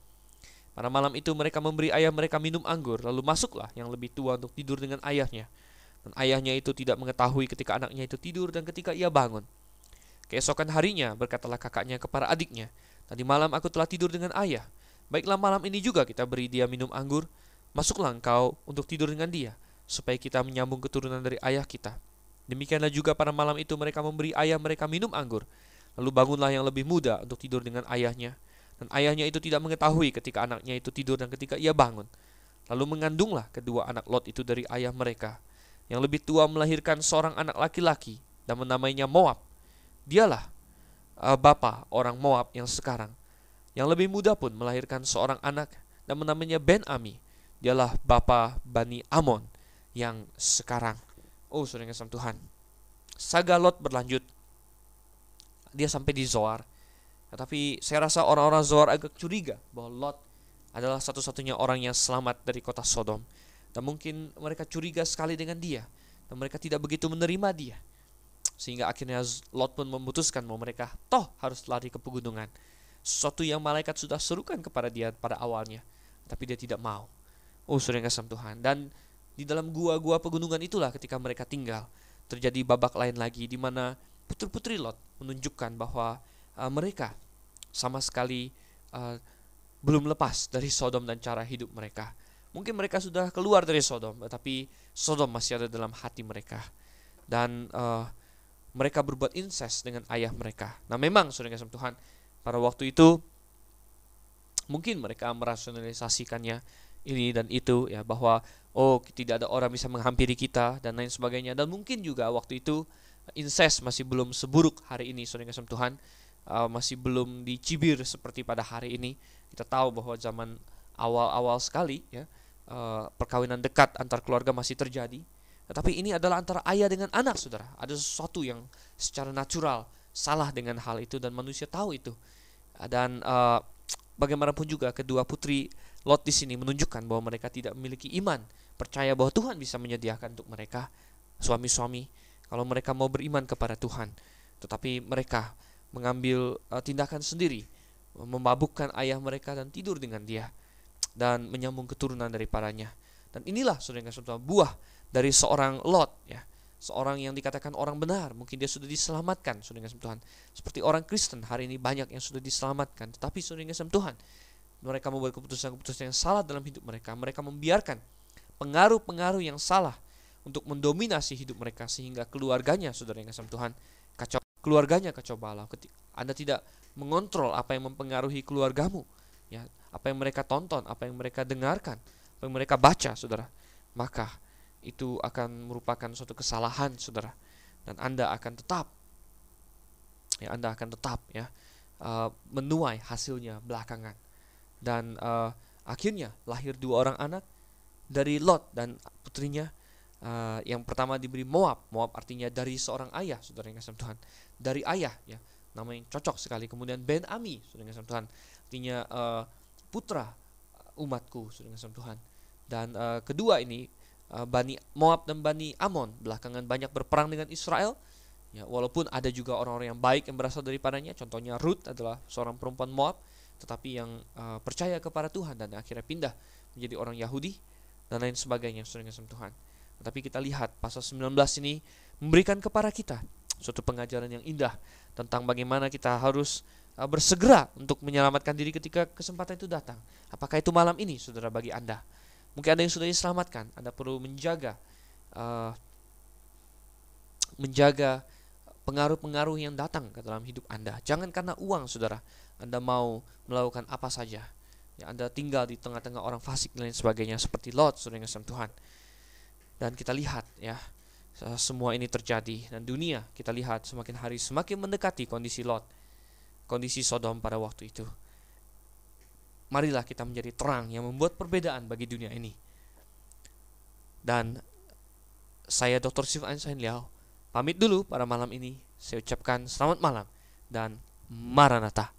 Pada malam itu mereka memberi ayah mereka minum anggur, lalu masuklah yang lebih tua untuk tidur dengan ayahnya. Dan ayahnya itu tidak mengetahui ketika anaknya itu tidur dan ketika ia bangun. Keesokan harinya berkatalah kakaknya kepada adiknya, tadi malam aku telah tidur dengan ayah. Baiklah malam ini juga kita beri dia minum anggur. Masuklah engkau untuk tidur dengan dia, supaya kita menyambung keturunan dari ayah kita. Demikianlah juga pada malam itu mereka memberi ayah mereka minum anggur. Lalu bangunlah yang lebih muda untuk tidur dengan ayahnya. Dan ayahnya itu tidak mengetahui ketika anaknya itu tidur dan ketika ia bangun. Lalu mengandunglah kedua anak Lot itu dari ayah mereka. Yang lebih tua melahirkan seorang anak laki-laki dan menamainya Moab. Dialah bapa orang Moab yang sekarang. Yang lebih muda pun melahirkan seorang anak dan menamainya Ben-Ami. Dialah bapa Bani Amon yang sekarang. Oh saudara yang kasih Tuhan, saga Lot berlanjut. Dia sampai di Zoar. Tetapi saya rasa orang-orang Zoar agak curiga bahwa Lot adalah satu-satunya orang yang selamat dari kota Sodom. Dan mungkin mereka curiga sekali dengan dia, dan mereka tidak begitu menerima dia. Sehingga akhirnya Lot pun memutuskan bahwa mereka toh harus lari ke pegunungan. Sesuatu yang malaikat sudah serukan kepada dia pada awalnya, tapi dia tidak mau. Oh, saudara yang kasih Tuhan. Dan di dalam gua-gua pegunungan itulah ketika mereka tinggal, terjadi babak lain lagi di mana putri-putri Lot menunjukkan bahwa mereka sama sekali belum lepas dari Sodom dan cara hidup mereka. Mungkin mereka sudah keluar dari Sodom, tetapi Sodom masih ada dalam hati mereka. Dan mereka berbuat incest dengan ayah mereka. Nah, memang saudara kasih Tuhan, pada waktu itu mungkin mereka merasionalisasikannya ini dan itu, ya, bahwa tidak ada orang bisa menghampiri kita dan lain sebagainya. Dan mungkin juga waktu itu incest masih belum seburuk hari ini, saudara kasih Tuhan. Masih belum dicibir seperti pada hari ini. Kita tahu bahwa zaman awal-awal sekali, ya, perkawinan dekat antar keluarga masih terjadi. Tetapi ini adalah antara ayah dengan anak, saudara. Ada sesuatu yang secara natural salah dengan hal itu dan manusia tahu itu. Dan bagaimanapun juga kedua putri Lot di sini menunjukkan bahwa mereka tidak memiliki iman, percaya bahwa Tuhan bisa menyediakan untuk mereka suami-suami kalau mereka mau beriman kepada Tuhan. Tetapi mereka mengambil tindakan sendiri, memabukkan ayah mereka dan tidur dengan dia dan menyambung keturunan daripadanya. Dan inilah saudara yang kasih buah dari seorang Lot, ya, seorang yang dikatakan orang benar. Mungkin dia sudah diselamatkan, saudara yang kasih Tuhan. Seperti orang Kristen hari ini banyak yang sudah diselamatkan, tetapi saudara yang kasih Tuhan, mereka membuat keputusan-keputusan yang salah dalam hidup mereka. Mereka membiarkan pengaruh-pengaruh yang salah untuk mendominasi hidup mereka, sehingga keluarganya, saudara yang kasih Tuhan, kacau. Keluarganya kacau balau. Anda tidak mengontrol apa yang mempengaruhi keluargamu, ya, apa yang mereka tonton, apa yang mereka dengarkan, apa yang mereka baca, saudara, maka itu akan merupakan suatu kesalahan, saudara. Dan Anda akan tetap menuai hasilnya belakangan. Dan akhirnya lahir dua orang anak dari Lot dan putrinya. Yang pertama diberi Moab. Moab artinya dari seorang ayah, saudara yang kasih Tuhan. Dari ayah, ya, namanya cocok sekali. Kemudian Ben Ami, saudara yang kasih Tuhan, artinya putra umatku, saudara yang kasih Tuhan. Dan kedua ini Bani Moab dan Bani Amon belakangan banyak berperang dengan Israel. Ya, walaupun ada juga orang-orang yang baik yang berasal daripadanya. Contohnya Ruth adalah seorang perempuan Moab, tetapi yang percaya kepada Tuhan dan akhirnya pindah menjadi orang Yahudi dan lain sebagainya, saudara yang kasih Tuhan. Tapi kita lihat pasal 19 ini memberikan kepada kita suatu pengajaran yang indah tentang bagaimana kita harus bersegera untuk menyelamatkan diri ketika kesempatan itu datang. Apakah itu malam ini, saudara, bagi Anda? Mungkin Anda yang sudah diselamatkan, Anda perlu menjaga pengaruh-pengaruh yang datang ke dalam hidup Anda. Jangan karena uang, saudara, Anda mau melakukan apa saja. Ya, Anda tinggal di tengah-tengah orang fasik dan lain sebagainya seperti Lot, saudara yang kasih Tuhan. Dan kita lihat, ya, semua ini terjadi. Dan dunia kita lihat semakin hari semakin mendekati kondisi Lot, kondisi Sodom pada waktu itu. Marilah kita menjadi terang yang membuat perbedaan bagi dunia ini. Dan saya Dr. Steve Einstein Liao pamit dulu pada malam ini. Saya ucapkan selamat malam dan Maranatha.